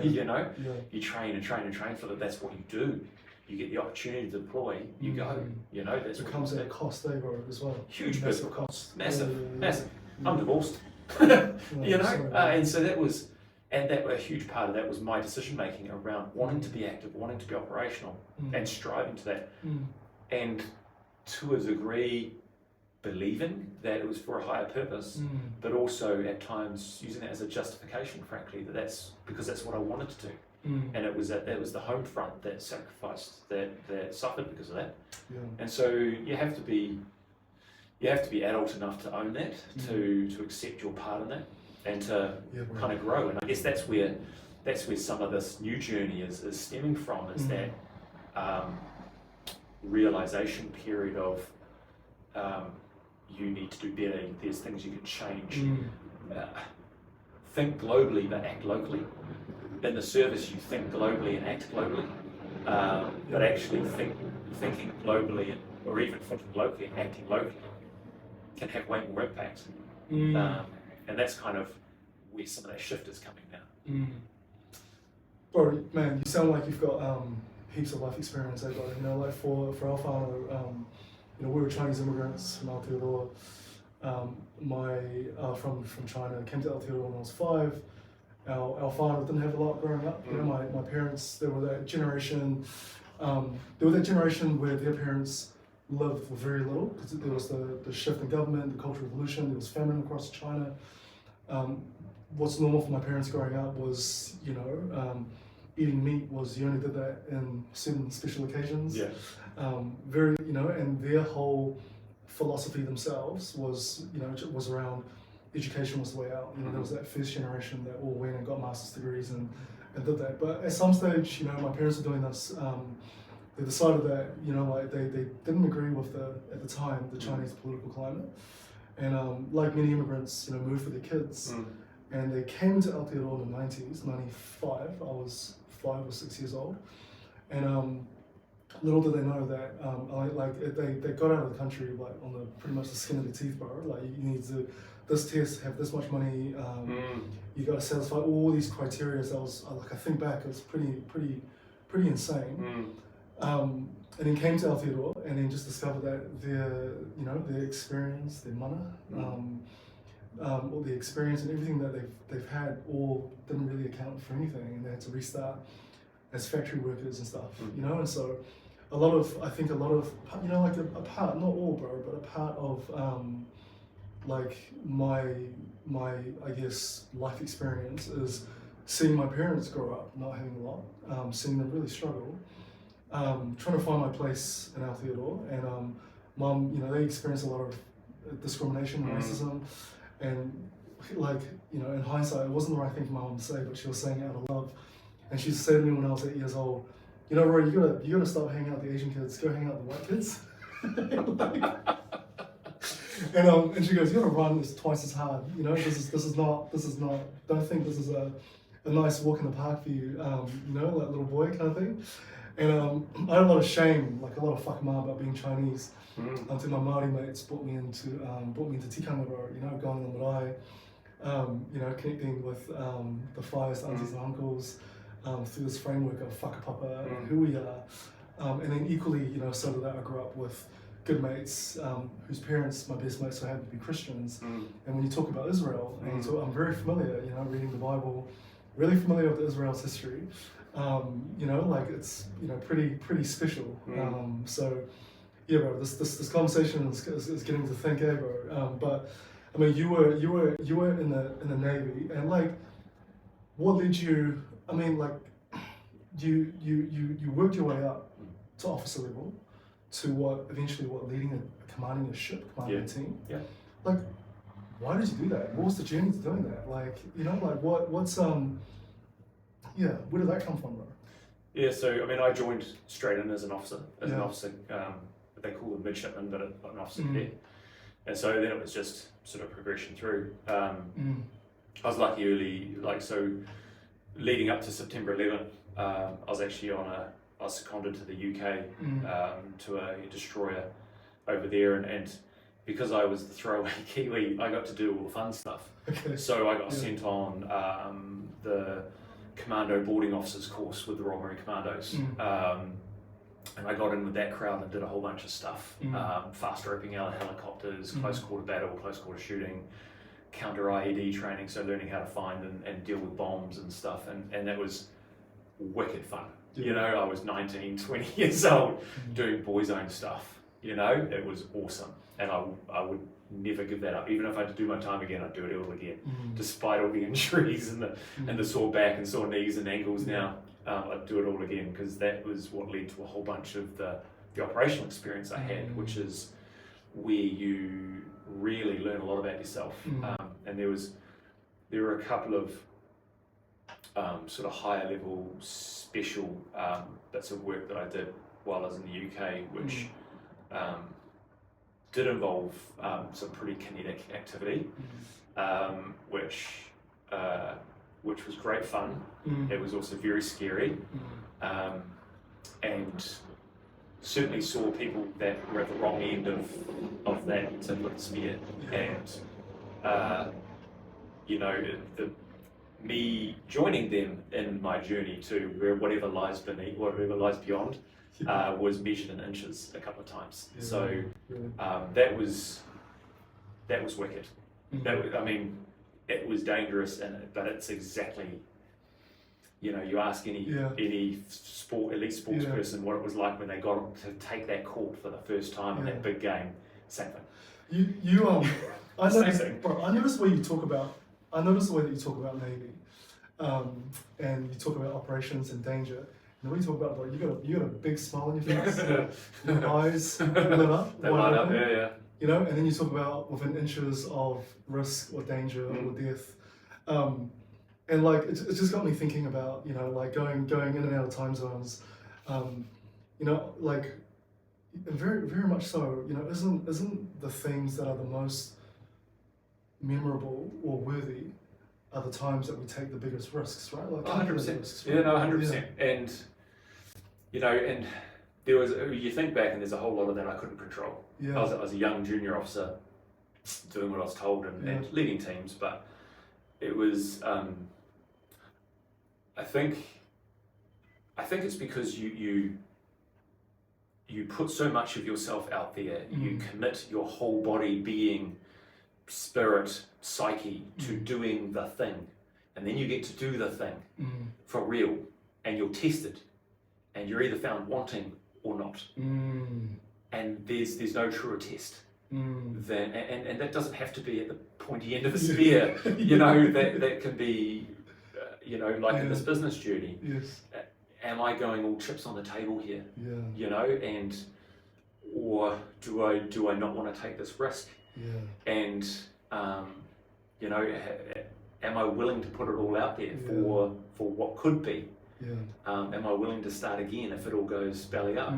You train and train and train for that. That's what you do. you get the opportunity to deploy, you go. You know, that's it what comes you at a do. cost, as well. Huge Massive personal cost, massive, Yeah. massive. I'm divorced, Yeah, you know, sorry. and so that was, and that a huge part of that was my decision making around wanting to be active, wanting to be operational, and striving to that, and to a degree, believing that it was for a higher purpose, but also at times using that as a justification, frankly, that's because that's what I wanted to do. And it was the home front that sacrificed, that suffered because of that. Yeah. And so you have to be adult enough to own that, to accept your part in that, and to kind of grow. And I guess that's where some of this new journey is stemming from, is that realization period of you need to do better. There's things you can change. Think globally but act locally. In the service, you think globally and act globally, but actually thinking globally or even thinking locally and acting locally can have way more impact. And that's kind of where some of that shift is coming now. Bro, man, you sound like you've got heaps of life experience. You know, like for our father, you know, we were Chinese immigrants from Aotearoa. From China, came to Aotearoa when I was 5. Our father didn't have a lot growing up. You know, my parents, they were that generation. They were that generation where their parents lived with very little, because there was the shift in government, the Cultural Revolution, there was famine across China. What's normal for my parents growing up was, you know, eating meat was, you only did that in certain special occasions. Yeah. Very, you know, and their whole philosophy themselves was, you know, was around education was the way out. You know, there was that first generation that all went and got master's degrees and did that. But at some stage, you know, my parents were doing this. They decided that, you know, like they didn't agree with at the time, the Chinese political climate. And like many immigrants, you know, moved for their kids. And they came to Aotearoa in the 90s, 95. I was 5 or 6 years old. And little did they know that, they got out of the country like on pretty much the skin of their teeth, bro. Like, you need to this test, have this much money, you got to satisfy all these criteria. That was, like, I think back, it was pretty insane. And then came to Aotearoa and then just discovered that their experience, their mana, all the experience and everything that they've had all didn't really account for anything, and they had to restart as factory workers and stuff, you know. And so I think a lot of, you know, like a part, not all, bro, but a part of like my I guess life experience is seeing my parents grow up not having a lot, seeing them really struggle, trying to find my place in Aotearoa, and mum, you know, they experienced a lot of discrimination and racism, and like, you know, in hindsight, it wasn't the right thing for my mum to say, but she was saying it out of love. And she said to me when I was 8 years old, you know, Roy, you gotta stop hanging out with the Asian kids, go hang out with the white kids. And she goes, you gotta run this twice as hard. You know, this is not. Don't think this is a nice walk in the park for you. You know, like little boy kind of thing. And I had a lot of shame, like a lot of whakama about being Chinese. Until my Māori mates brought me into tikanga, bro. You know, going on the marae, you know, connecting with the whais, aunties and uncles, through this framework of whakapapa and who we are. And then equally, you know, so that I grew up with good mates whose parents, my best mates, so happened to be Christians. And when you talk about Israel, and I'm very familiar, you know, reading the Bible, really familiar with Israel's history. You know, like it's, you know, pretty special. So yeah, bro, this conversation is getting to think, bro. But I mean, you were in the Navy, and like, what led you? I mean, like, you worked your way up to officer level, to eventually leading commanding a ship, commanding a team. Yeah. Like, why did you do that? What was the journey to doing that? Like, you know, like what's yeah, where did that come from, bro? Yeah, so I mean, I joined straight in as an officer, they call them midshipman, but an officer cadet. And so then it was just sort of progression through. I was lucky early, like, so leading up to September 11th, I was actually I was seconded to the UK, to a destroyer over there, and because I was the throwaway Kiwi, I got to do all the fun stuff. Okay. So I got sent on the Commando Boarding Officers course with the Royal Marine Commandos. And I got in with that crowd and did a whole bunch of stuff. Fast roping out of helicopters, close quarter battle, close quarter shooting, counter IED training, so learning how to find and deal with bombs and stuff. And that was wicked fun. You know, I was 19, 20 years old doing boys' own stuff. You know, it was awesome. And I would never give that up. Even if I had to do my time again, I'd do it all again. Despite all the injuries and the sore back and sore knees and ankles now. I'd do it all again, because that was what led to a whole bunch of the operational experience I had, which is where you really learn a lot about yourself. And there were a couple of sort of higher level special bits of work that I did while I was in the UK, which did involve some pretty kinetic activity, which was great fun. It was also very scary, and certainly saw people that were at the wrong end of that particular sphere. And you know, me joining them in my journey to whatever lies beneath, whatever lies beyond, was measured in inches a couple of times. So that was wicked. I mean, it was dangerous, but it's exactly, you know, you ask any elite sports person what it was like when they got to take that court for the first time in that big game. Same thing. I notice the way you talk about. I notice the way that you talk about Navy, and you talk about operations and danger. And when you talk about, like, you got a big smile on your face, your eyes lit up, they light up, yeah. You know, and then you talk about within inches of risk or danger or death, and like it just got me thinking about, you know, like going in and out of time zones, you know, like very very much so. You know, isn't the things that are the most memorable or worthy are the times that we take the biggest risks, right? Like 100%. Yeah, no, 100%. And you know, and there was, you think back and there's a whole lot of that I couldn't control. I was a young junior officer doing what I was told and leading teams, but it was, I think it's because you put so much of yourself out there, you commit your whole body, being, spirit, psyche to doing the thing, and then you get to do the thing for real, and you're tested, and you're either found wanting or not, and there's no truer test than, and that doesn't have to be at the pointy end of a spear. You know, that can be, you know, like in this business journey. Am I going all chips on the table here? You know, and or do I not want to take this risk? And you know, am I willing to put it all out there for what could be? Am I willing to start again if it all goes belly up?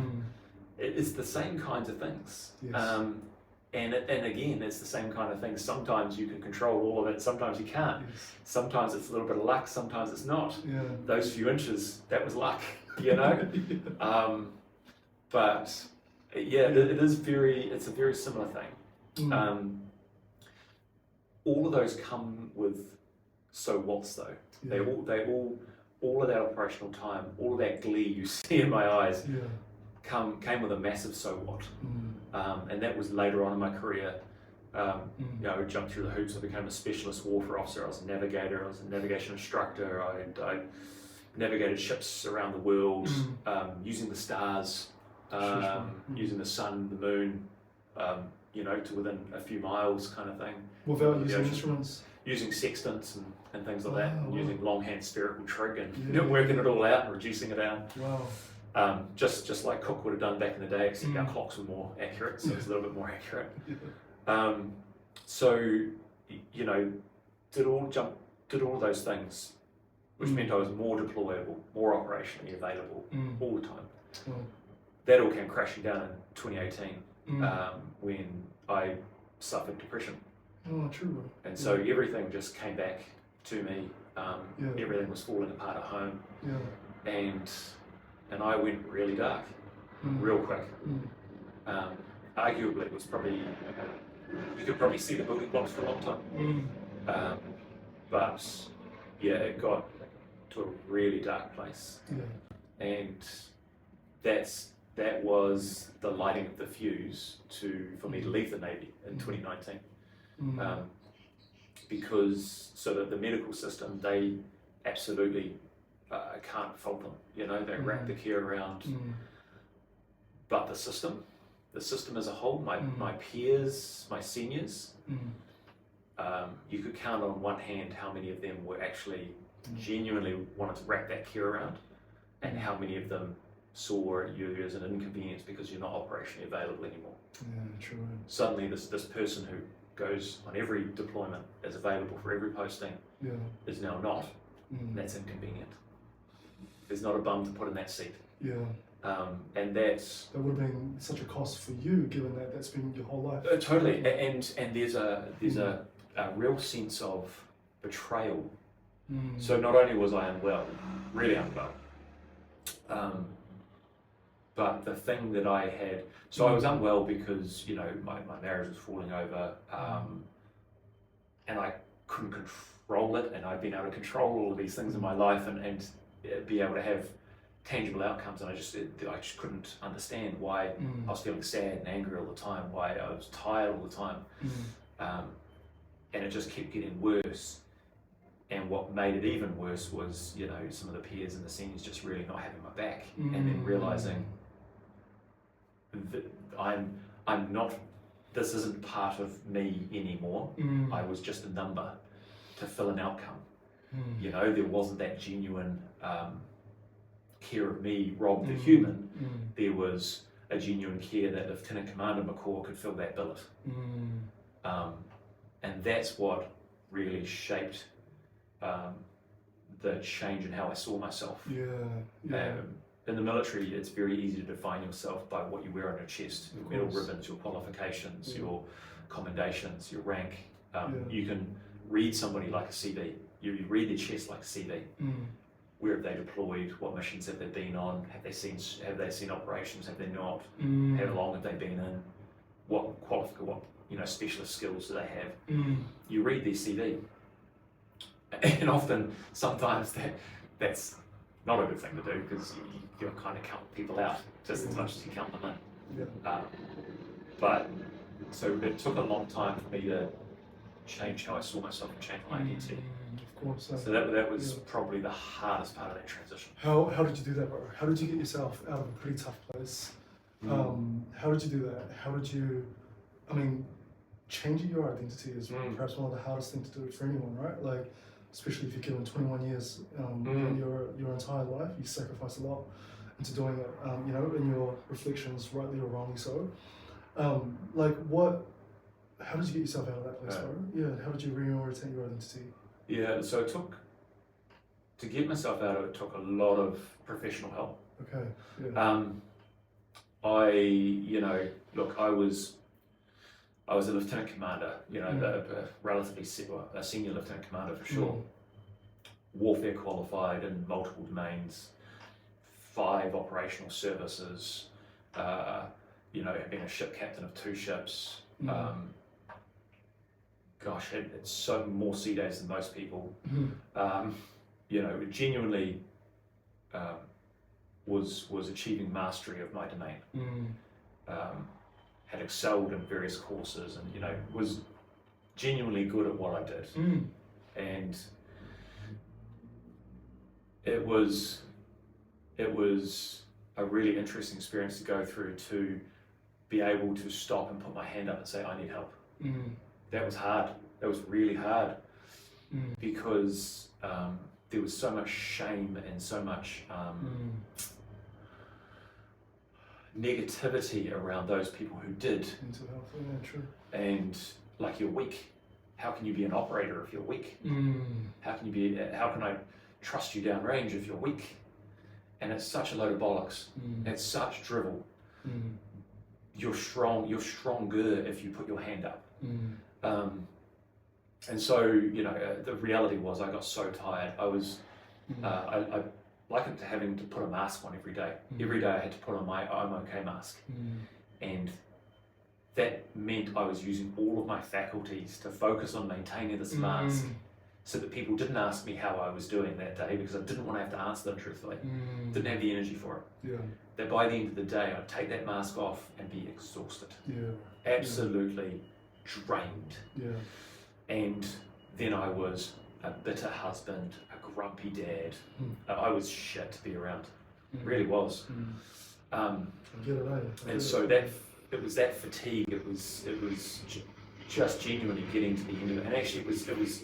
It's the same kinds of things. And again, it's the same kind of things. Sometimes you can control all of it, sometimes you can't. Sometimes it's a little bit of luck, sometimes it's not. Those few inches, that was luck, you know? But it's a very similar thing. All of those come with so what's though. They all of that operational time, all of that glee you see in my eyes came with a massive so what. And that was later on in my career. You know, I jumped through the hoops. I became a specialist warfare officer. I was a navigator. I was a navigation instructor. I navigated ships around the world, using the stars, using the sun, the moon, you know, to within a few miles kind of thing. Without using instruments? Using sextants and things like that, and using longhand spherical trig and working it all out and reducing it down. Just like Cook would have done back in the day, except our clocks were more accurate, so it's a little bit more accurate. So, you know, did all those things, which meant I was more deployable, more operationally available all the time. That all came crashing down in 2018 when I suffered depression. True. And so everything just came back to me. Everything was falling apart at home, and I went really dark, real quick. Arguably, it was probably, you could probably see the building blocks for a long time. But yeah, it got to a really dark place, and that's that was the lighting of the fuse for me to leave the Navy in 2019. Because so that the medical system, they absolutely can't fault them. You know, they wrap the care around, but the system as a whole, my peers, my seniors, you could count on one hand how many of them were actually genuinely wanted to wrap that care around, and how many of them saw you as an inconvenience because you're not operationally available anymore. Yeah, true. Suddenly this person who goes on every deployment, is available for every posting, is now not. That's inconvenient. There's not a bum to put in that seat. Yeah. And that would have been such a cost for you, given that that's been your whole life. Totally. And there's a real sense of betrayal. So not only was I unwell, really unwell, but the thing that I had, so I was unwell because, you know, my marriage was falling over, and I couldn't control it, and I'd been able to control all of these things in my life and be able to have tangible outcomes, and I just couldn't understand why I was feeling sad and angry all the time, why I was tired all the time, and it just kept getting worse. And what made it even worse was, you know, some of the peers and the seniors just really not having my back, and then realizing that I'm not, this isn't part of me anymore. I was just a number to fill an outcome. You know, there wasn't that genuine care of me, Rob the human. There was a genuine care that Lieutenant Commander McCaw could fill that billet. And that's what really shaped the change in how I saw myself. In the military, it's very easy to define yourself by what you wear on your chest, your medal ribbons, your qualifications, your commendations, your rank. You can read somebody like a CV. You read their chest like a CV. Where have they deployed? What missions have they been on? Have they seen operations? Have they not? How long have they been in? What specialist skills do they have? You read their CV, and often, sometimes that's not a good thing to do, because you kind of count people out just as much as you count them in. But so it took a long time for me to change how I saw myself and change my identity. Of course. So that was probably the hardest part of that transition. How did you do that, bro? How did you get yourself out of a pretty tough place? How did you do that? How did you, changing your identity is perhaps one of the hardest things to do for anyone, right? Like, especially if you're given 21 years in your entire life, you sacrifice a lot into doing it, in your reflections, rightly or wrongly so. How did you get yourself out of that place, bro? Yeah, how did you reorientate your identity? Yeah, so to get myself out of it took a lot of professional help. Okay, I was a lieutenant commander, a relatively a senior lieutenant commander for sure. Warfare qualified in multiple domains, 5 operational services, had been a ship captain of 2 ships. Had so more sea days than most people. Genuinely was achieving mastery of my domain. Had excelled in various courses, and was genuinely good at what I did. And it was a really interesting experience to go through, to be able to stop and put my hand up and say, I need help. That was hard. That was really hard, because there was so much shame and so much negativity around those people who did. Mental health, yeah, true. And like, you're weak. How can you be an operator if you're weak? How can I trust you downrange if you're weak? And it's such a load of bollocks. It's such drivel. You're strong. You're stronger if you put your hand up. And so, the reality was, I got so tired. I was, I likened to having to put a mask on every day. Every day I had to put on my I'm okay mask. And that meant I was using all of my faculties to focus on maintaining this mask so that people didn't ask me how I was doing that day, because I didn't want to have to answer them truthfully. Didn't have the energy for it. Yeah. That by the end of the day, I'd take that mask off and be exhausted. Yeah. Absolutely drained. Yeah. And then I was a bitter husband, a grumpy dad. I was shit to be around. Really was. I get it, eh? And so that it was that fatigue. It was just genuinely getting to the end of it. And actually, it was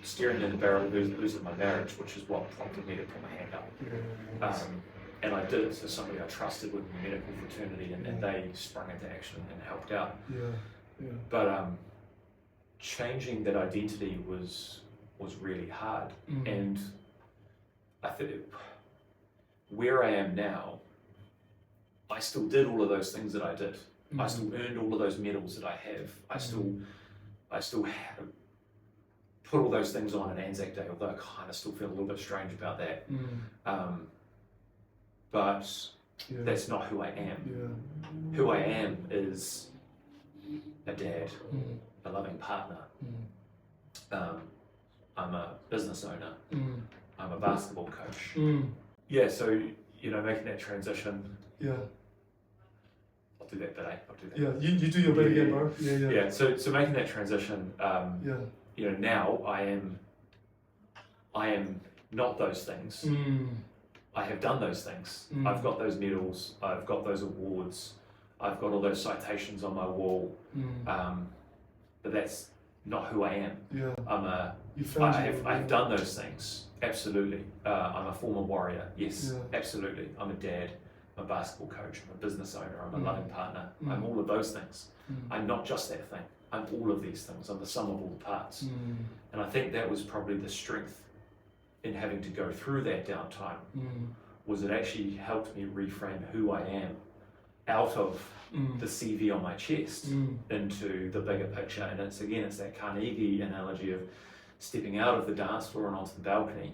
staring down the barrel of losing my marriage, which is what prompted me to put my hand up. And I did it to somebody I trusted within the medical fraternity, and they sprung into action and helped out. But changing that identity was really hard. And I think where I am now, I still did all of those things that I did. I still earned all of those medals that I have. I still have put all those things on Anzac Day, although I kind of still feel a little bit strange about that. But that's not who I am. Who I am is a dad, a loving partner. I'm a business owner. I'm a basketball coach. Yeah, so, making that transition. I'll do that bit, I'll do that. Yeah, you do your bit again, bro. Yeah, so making that transition, now I am not those things. I have done those things. I've got those medals, I've got those awards, I've got all those citations on my wall, but that's not who I am. I've done those things, absolutely. I'm a former warrior, yes, absolutely. I'm a dad, I'm a basketball coach, I'm a business owner, I'm a loving partner. I'm all of those things. I'm not just that thing, I'm all of these things. I'm the sum of all the parts. And I think that was probably the strength in having to go through that downtime, was it actually helped me reframe who I am out of the CV on my chest into the bigger picture. And it's that Carnegie analogy of stepping out of the dance floor and onto the balcony.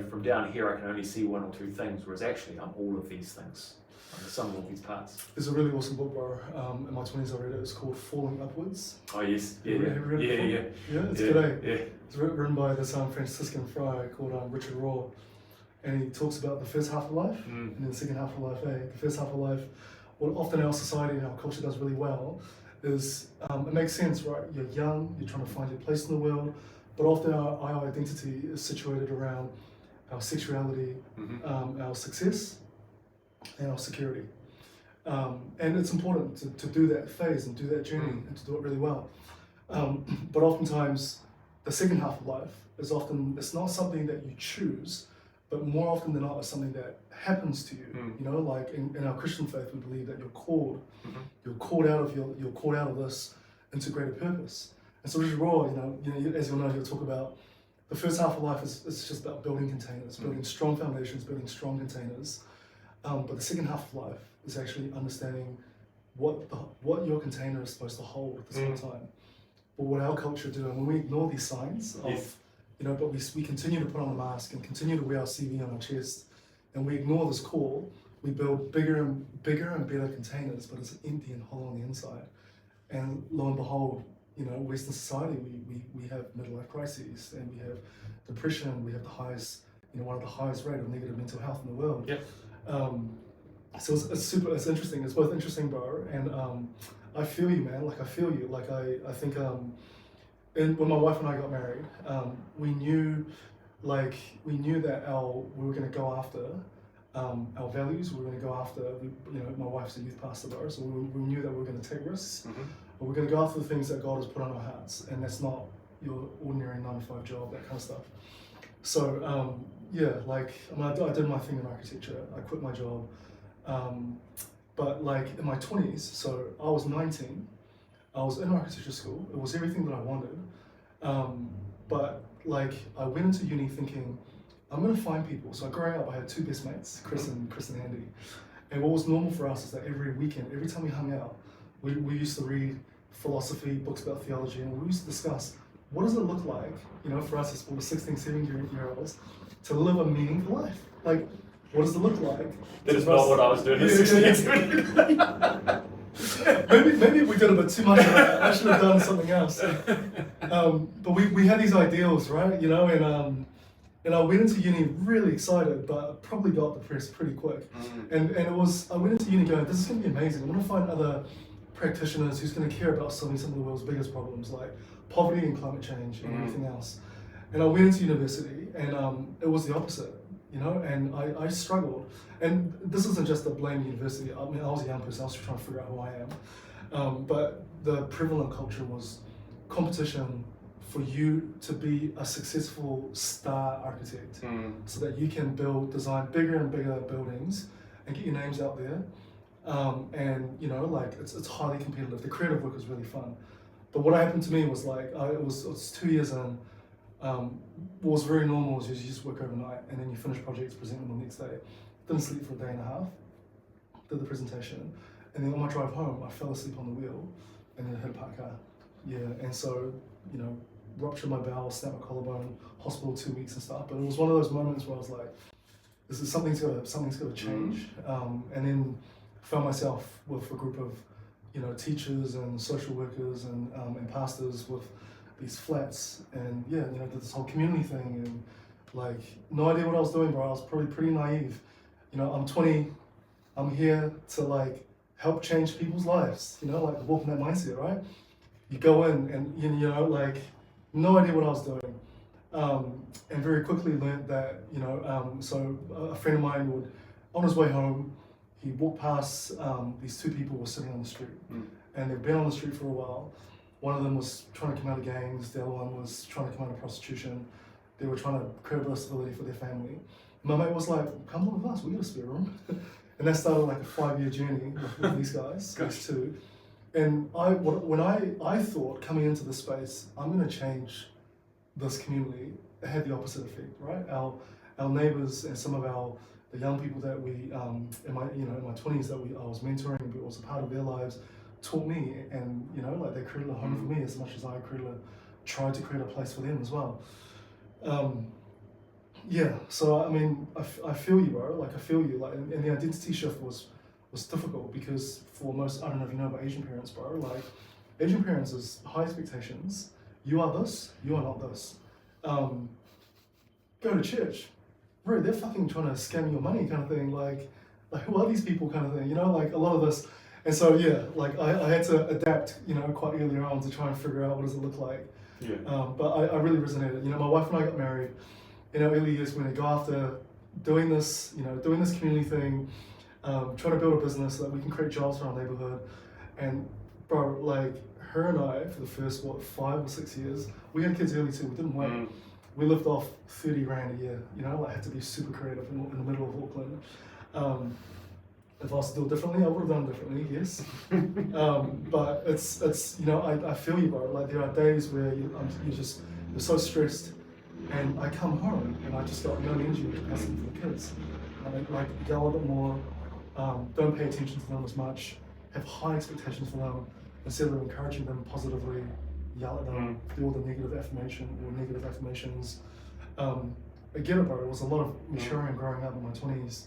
From down here I can only see one or two things, whereas actually I'm all of these things. I'm the sum of all these parts. There's a really awesome book, bro. In my 20s I read it. It's called Falling Upwards. Oh yes, Have you read it? Yeah, it's good, eh? It's written by this Franciscan friar called Richard Raw, and he talks about the first half of life and then the second half of life. The first half of life, what often our society and our culture does really well is, it makes sense, right? You're young, you're trying to find your place in the world, but often our identity is situated around our sexuality, our success, and our security. And it's important to do that phase and do that journey and to do it really well. But oftentimes, the second half of life is it's not something that you choose, but more often than not, it's something that happens to you. Like in our Christian faith, we believe that you're called. You're called out of this into greater purpose. And so Richard Raw, as you'll know, he'll talk about the first half of life is just about building containers, building strong foundations, building strong containers. But the second half of life is actually understanding what your container is supposed to hold at the same time. But what our culture do, and when we ignore these signs of, but we continue to put on a mask and continue to wear our CV on our chest, and we ignore this call, we build bigger and better containers, but it's empty and hollow on the inside. And lo and behold, Western society, we have midlife crises, and we have depression, we have the highest, one of the highest rate of negative mental health in the world. So it's interesting. It's both interesting, bro, and I feel you, man. Like I feel you. Like I think when my wife and I got married, we knew that we were going to go after our values. We were going to go after. My wife's a youth pastor, bro, so we knew that we were going to take risks. But we're going to go after the things that God has put on our hearts, and that's not your ordinary 9-to-5 job, that kind of stuff. So I did my thing in architecture. I quit my job. But in my 20s, so I was 19, I was in architecture school. It was everything that I wanted. But I went into uni thinking, I'm going to find people. So growing up, I had two best mates, Chris and Andy. And what was normal for us is that every weekend, every time we hung out, we used to read philosophy, books about theology, and we used to discuss, what does it look like, for us as 16, 17-year-olds, to live a meaningful life? What does it look like? That is not what I was doing at 16. maybe we did a bit too much of that. I should have done something else. But we had these ideals, right? You know, and I went into uni really excited, but probably got depressed pretty quick. And I went into uni going, this is going to be amazing. I'm going to find other practitioners who's going to care about solving some of the world's biggest problems, like poverty and climate change and everything else. And I went into university, and it was the opposite, you know, and I struggled. And this isn't just to blame university. I mean, I was a young person, I was trying to figure out who I am. But the prevalent culture was competition for you to be a successful star architect, so that you can design bigger and bigger buildings and get your names out there. And you know, like it's highly competitive. The creative work is really fun. But what happened to me was like, it was 2 years in. What was very normal is you just work overnight and then you finish projects, present them the next day. Didn't sleep for a day and a half, did the presentation, and then on my drive home, I fell asleep on the wheel and then hit a parked car. Yeah, and so, you know, ruptured my bowel, snapped my collarbone, hospital 2 weeks and stuff. But it was one of those moments where I was like, something's got to change. And then found myself with a group of, you know, teachers and social workers and pastors with these flats, and yeah, you know, did this whole community thing, and like no idea what I was doing, bro. I was probably pretty naive. You know, I'm 20, I'm here to like help change people's lives, you know, like walking that mindset, right? You go in and you know, like no idea what I was doing. And very quickly learned that, you know, so a friend of mine would, on his way home, he walked past these two people were sitting on the street, and they've been on the street for a while. One of them was trying to come out of gangs, the other one was trying to come out of prostitution. They were trying to create a bit of stability for their family. My mate was like, come live with us, we got a spare room. And that started like a 5-year journey with these guys, these two. And when I thought coming into this space, I'm gonna change this community, it had the opposite effect, right? Our neighbors and some of the young people that we, in my 20s that I was mentoring, but was a part of their lives, taught me, and you know, like they created a home for me as much as I tried to create a place for them as well. Yeah, so I mean, I feel you, bro. Like I feel you. Like, and the identity shift was difficult because for most, I don't know if you know about Asian parents, bro. Like Asian parents is high expectations. You are this, you are not this. Go to church, bro. They're fucking trying to scam your money, kind of thing. Like who are these people, kind of thing. You know, like a lot of this. And so yeah, like I had to adapt, you know, quite early on to try and figure out what does it look like. Yeah. But I really resonated. You know, my wife and I got married in our early years when we go after doing this, you know, doing this community thing, trying to build a business so that we can create jobs for our neighborhood. And bro, like her and I, for the first 5 or 6 years, we had kids early too. We didn't wait. We lived off 30 grand a year. You know, like had to be super creative in the middle of Auckland. If I was to do it differently, I would have done it differently, yes. But it's you know, I feel you, bro. Like there are days where you're so stressed, and I come home and I just got no energy or capacity for the kids. I like yell a bit more, don't pay attention to them as much, have high expectations for them, instead of encouraging them positively, yell at them, do all the negative affirmation or negative affirmations. I get it, bro. It was a lot of maturing and growing up in my 20s.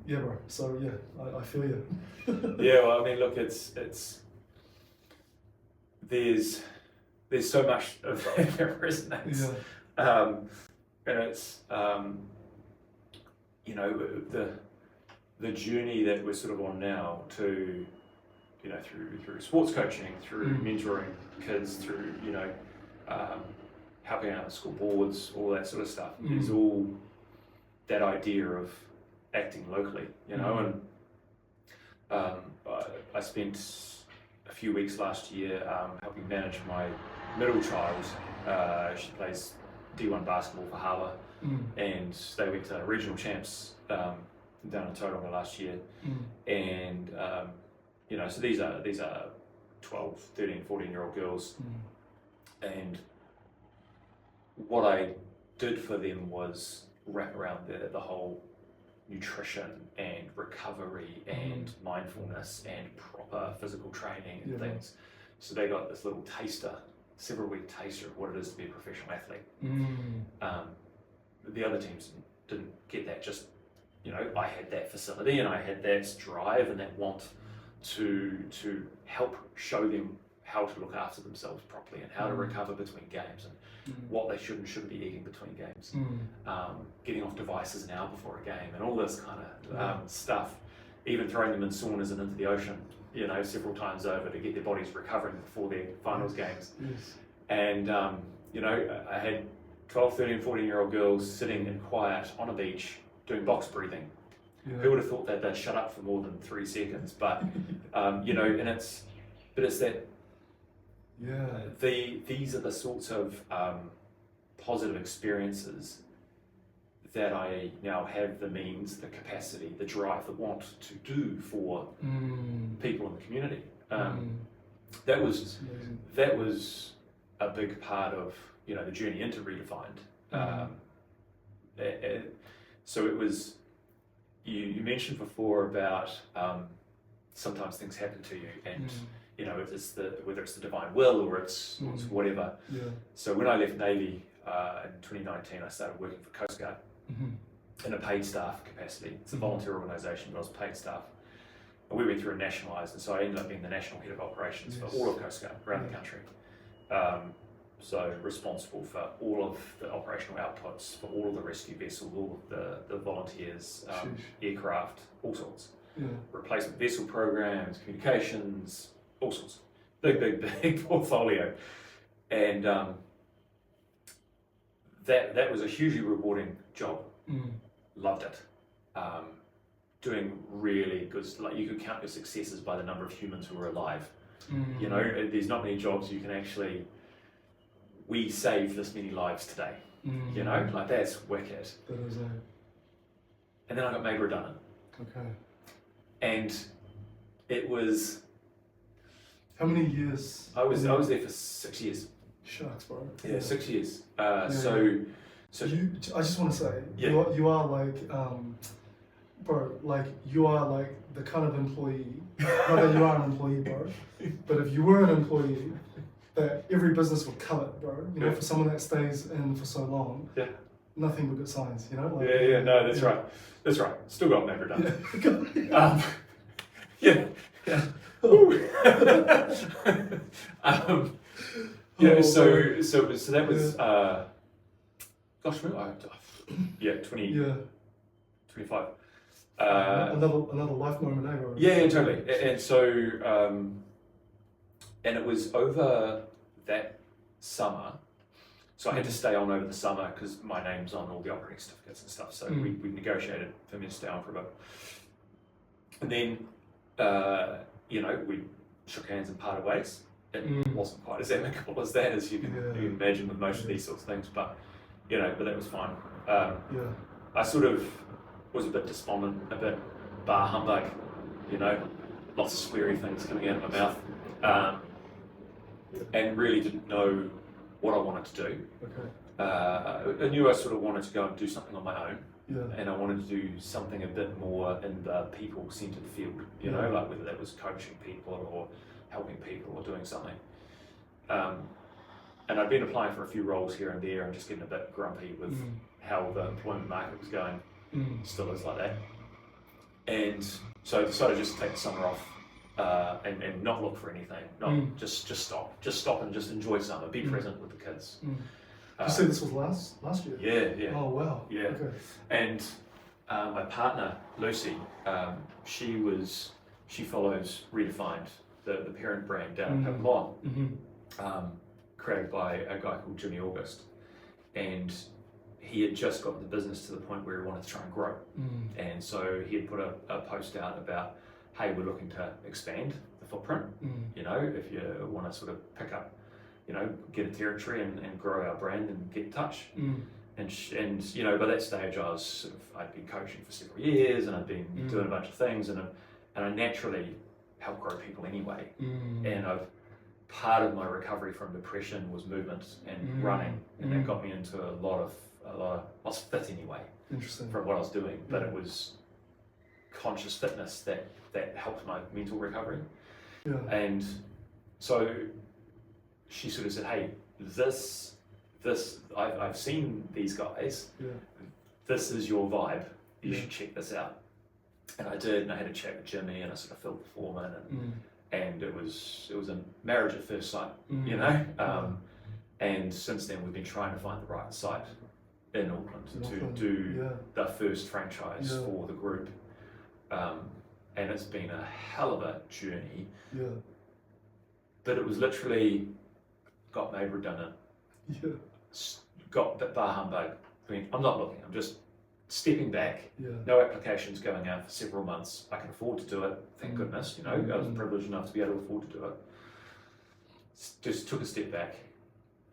Yeah, bro. So yeah, I feel you. Yeah, well, I mean, look, it's there's so much of that resonates. Yeah. And it's you know, the journey that we're sort of on now to, you know, through sports coaching, through mentoring kids, through, you know, helping out school boards, all that sort of stuff, is all that idea of acting locally, you know. And I spent a few weeks last year helping manage my middle child. She plays D1 basketball for Harbour, and they went to regional champs down in Tauranga last year. And you know, so these are 12, 13, 14-year-old girls, and what I did for them was wrap around the whole nutrition and recovery and mindfulness and proper physical training and things. So they got this little several-week taster of what it is to be a professional athlete. The other teams didn't get that. Just, you know, I had that facility and I had that drive and that want to help show them how to look after themselves properly and how to recover between games and what they should and shouldn't be eating between games, getting off devices an hour before a game and all this kind of stuff, even throwing them in saunas and into the ocean, you know, several times over to get their bodies recovering before their finals games. And, you know, I had 12, 13, 14-year-old girls sitting in quiet on a beach doing box breathing. Who would have thought that they'd shut up for more than 3 seconds? But, you know, and it's that these are the sorts of positive experiences that I now have the means, the capacity, the drive, the want to do for people in the community. That was a big part of, you know, the journey into Redefined. So it was, you mentioned before about sometimes things happen to you, and you know, whether it's the divine will or it's whatever. So when I left Navy in 2019, I started working for Coast Guard in a paid staff capacity. It's a volunteer organisation, but I was paid staff. And we went through and nationalised, and so I ended up being the national head of operations for all of Coast Guard around the country. So responsible for all of the operational outputs, for all of the rescue vessels, all of the volunteers, aircraft, all sorts. Replacement vessel programs, communications, all sorts. Big portfolio. And that was a hugely rewarding job. Loved it. Doing really good, like you could count your successes by the number of humans who were alive. You know, there's not many jobs you can actually, we saved this many lives today. You know, like that's wicked. That is it. And then I got made redundant. Okay. And it was. How many years? I was there for 6 years. Shucks, bro. Yeah, 6 years. So you, I just want to say, you are like, bro, like you are like the kind of employee, not that you are an employee, bro, but if you were an employee, that every business would covet, bro. You know, for someone that stays in for so long, nothing but good signs, you know? Like, no, that's right. That's right. Still got made redundant. So that was, gosh, 25. Another life moment, eh, bro? Yeah, totally. And so, and it was over that summer. So I had to stay on over the summer because my name's on all the operating certificates and stuff. So we negotiated for me to stay on for a bit. And then, you know, we shook hands and parted ways. It wasn't quite as amicable as that, as you can imagine with most of these sorts of things. But, you know, but that was fine. I sort of was a bit despondent, a bit bar humbug, you know, lots of sweary things coming out of my mouth. And really didn't know what I wanted to do. I knew I sort of wanted to go and do something on my own, and I wanted to do something a bit more in the people-centered field, you know, like whether that was coaching people or helping people or doing something. And I'd been applying for a few roles here and there and just getting a bit grumpy with how the employment market was going. Still is like that. And so I decided just to take the summer off. And not look for anything, just stop and just enjoy summer, be present with the kids. You said this was last year? Yeah. Oh wow. Yeah. Okay. And my partner Lucy, she follows Redefined, the parent brand down in Papua, created by a guy called Jimmy August, and he had just got the business to the point where he wanted to try and grow, and so he had put a post out about, hey, we're looking to expand the footprint. You know, if you want to sort of pick up, you know, get a territory and grow our brand and get in touch. And you know, by that stage I'd been coaching for several years and I'd been doing a bunch of things, and I naturally help grow people anyway. And part of my recovery from depression was movement and running, and that got me into a lot of I was fit anyway. Interesting. From what I was doing, but it was conscious fitness that helped my mental recovery. And so she sort of said, hey, this I've seen these guys, this is your vibe, you should check this out. And I did, and I had a chat with Jimmy, and I sort of filled the form in, and it was a marriage at first sight, you know. And since then, we've been trying to find the right site in Auckland to do the first franchise for the group, and it's been a hell of a journey. But it was literally got made redundant. Got bar humbug. I mean, I'm not looking. I'm just stepping back. No applications going out for several months. I can afford to do it. Thank goodness. You know, I was privileged enough to be able to afford to do it. Just took a step back,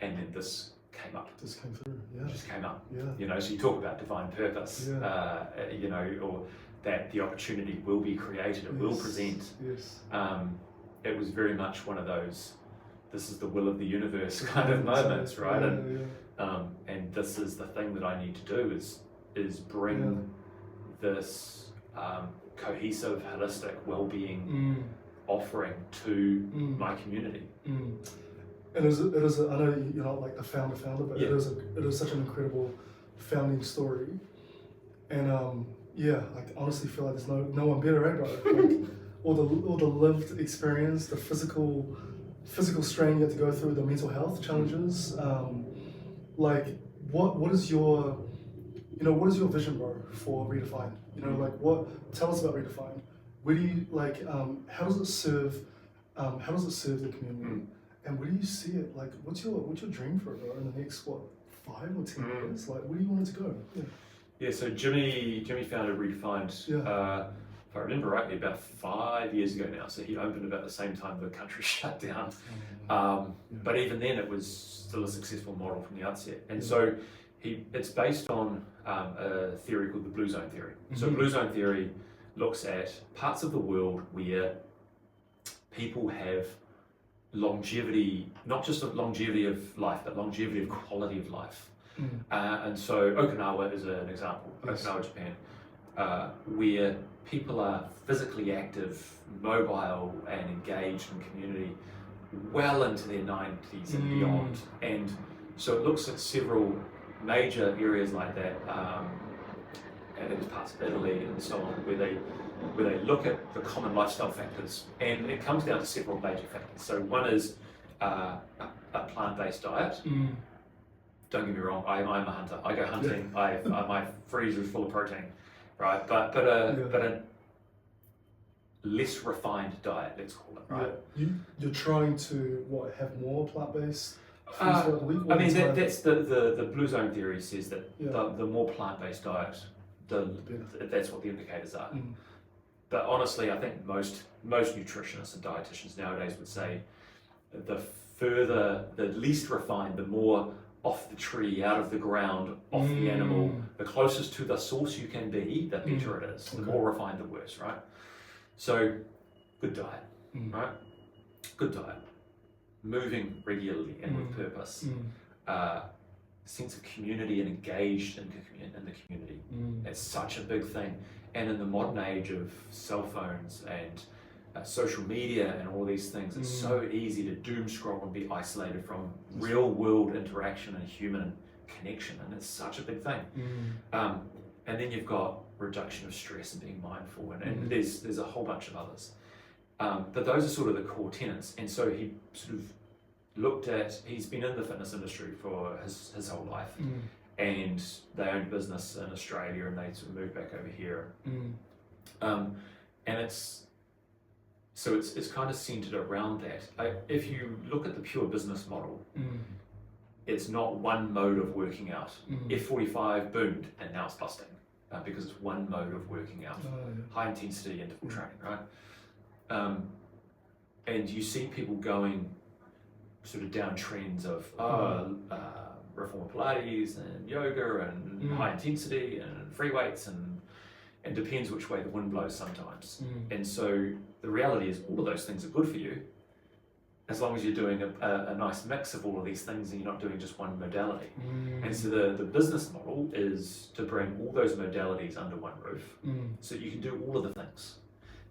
and then this came up. This came through. Just came up. You know, so you talk about divine purpose. You know, or that the opportunity will be created. It will present. It was very much one of those, this is the will of the universe kind of moments, right? And this is the thing that I need to do is bring this cohesive, holistic well-being offering to my community. And it is I know you're not like the founder, but it is such an incredible founding story. And I honestly feel like there's no one better, right? Like, all the lived experience, the physical strain you have to go through, the mental health challenges. Like, what is your vision, bro, for Redefined? You know, like, tell us about Redefined. Where do you how does it serve the community? And where do you see it? Like, what's your dream for it, bro, in the next 5 or 10 years? Like, where do you want it to go? So Jimmy founded Redefined. If I remember rightly, about 5 years ago now. So he opened about the same time the country shut down. But even then, it was still a successful model from the outset. And so it's based on a theory called the Blue Zone theory. So Blue Zone theory looks at parts of the world where people have longevity, not just of longevity of life, but longevity of quality of life. And so Okinawa is an example, Okinawa, Japan, where people are physically active, mobile, and engaged in community well into their 90s and beyond. And so it looks at several major areas like that, and there's parts of Italy and so on, where they look at the common lifestyle factors, and it comes down to several major factors. So one is a plant-based diet. Don't get me wrong, I'm a hunter. I go hunting. My freezer is full of protein, right? But a less refined diet, let's call it, right? You're trying to have more plant-based foods throughout the week? I mean, that's the Blue Zone theory says that the more plant-based diet, that's what the indicators are. But honestly, I think most nutritionists and dietitians nowadays would say the least refined, the more off the tree, out of the ground, off the animal, the closest to the source you can be, the better it is. The more refined, the worse, right? So, good diet, right? Good diet. Moving regularly and with purpose. Sense of community and engaged in the community. It's such a big thing. And in the modern age of cell phones and social media and all these things, it's so easy to doom scroll and be isolated from real world interaction and human connection, and it's such a big thing. And then you've got reduction of stress and being mindful, and there's a whole bunch of others. But those are sort of the core tenets. And so he sort of looked at, he's been in the fitness industry for his whole life, and they owned business in Australia, and they sort of moved back over here. And it's kind of centered around that. If you look at the pure business model, it's not one mode of working out. F45 boomed, and now it's busting because it's one mode of working out. High intensity interval training, right? And you see people going sort of down trends of reformer Pilates and yoga and high intensity and free weights, and depends which way the wind blows sometimes. And so the reality is all of those things are good for you as long as you're doing a nice mix of all of these things and you're not doing just one modality. And so the business model is to bring all those modalities under one roof so that you can do all of the things.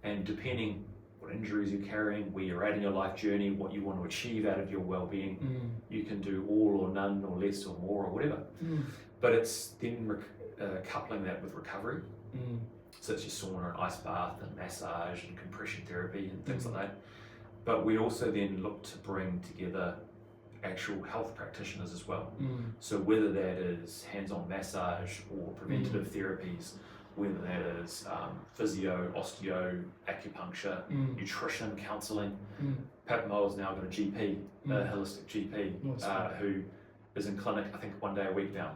And depending what injuries you're carrying, where you're at in your life journey, what you want to achieve out of your well-being, you can do all or none or less or more or whatever. But it's then coupling that with recovery So it's your sauna and ice bath and massage and compression therapy and things like that. But we also then look to bring together actual health practitioners as well. So whether that is hands-on massage or preventative therapies, whether that is physio, osteo, acupuncture, nutrition, counselling. Pat Mole's now got a GP, a holistic GP, who is in clinic, I think, 1 day a week now.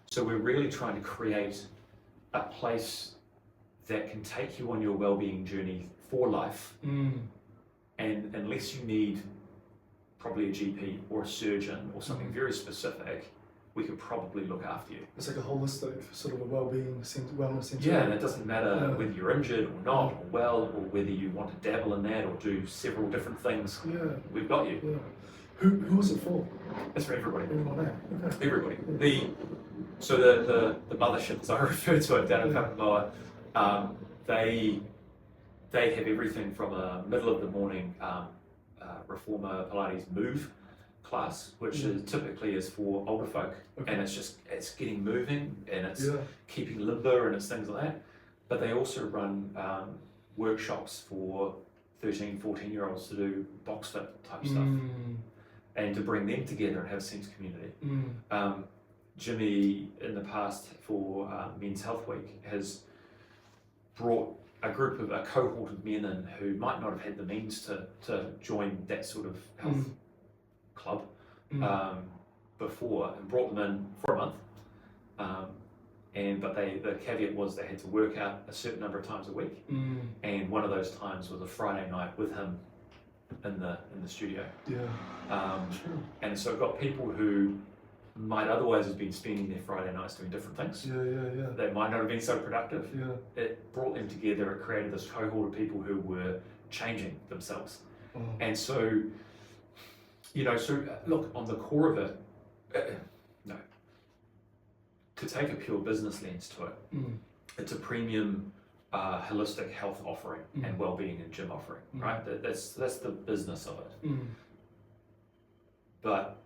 So we're really trying to create a place that can take you on your well-being journey for life. And unless you need probably a GP or a surgeon or something very specific, we could probably look after you. It's like a holistic sort of a well-being center, wellness centre. Yeah, and it doesn't matter whether you're injured or not, or well, or whether you want to dabble in that or do several different things. Yeah. We've got you. Yeah. Who was it for? It's for everybody. Okay. Everybody. So the mothership, as I refer to it, down in Papamoa, they have everything from a middle of the morning reformer Pilates move class, which is typically is for older folk, and it's getting moving and it's keeping limber and it's things like that. But they also run workshops for 13, 14-year-olds to do box fit type stuff, and to bring them together and have a sense of community. Jimmy, in the past for Men's Health Week, has brought a cohort of men in who might not have had the means to join that sort of health club before, and brought them in for a month. But the caveat was they had to work out a certain number of times a week, and one of those times was a Friday night with him in the studio. And so it got people who might otherwise have been spending their Friday nights doing different things. They might not have been so productive. It brought them together. It created this cohort of people who were changing themselves. And so, look, on the core of it, to take a pure business lens to it, it's a premium holistic health offering and well-being and gym offering, right? That's the business of it. But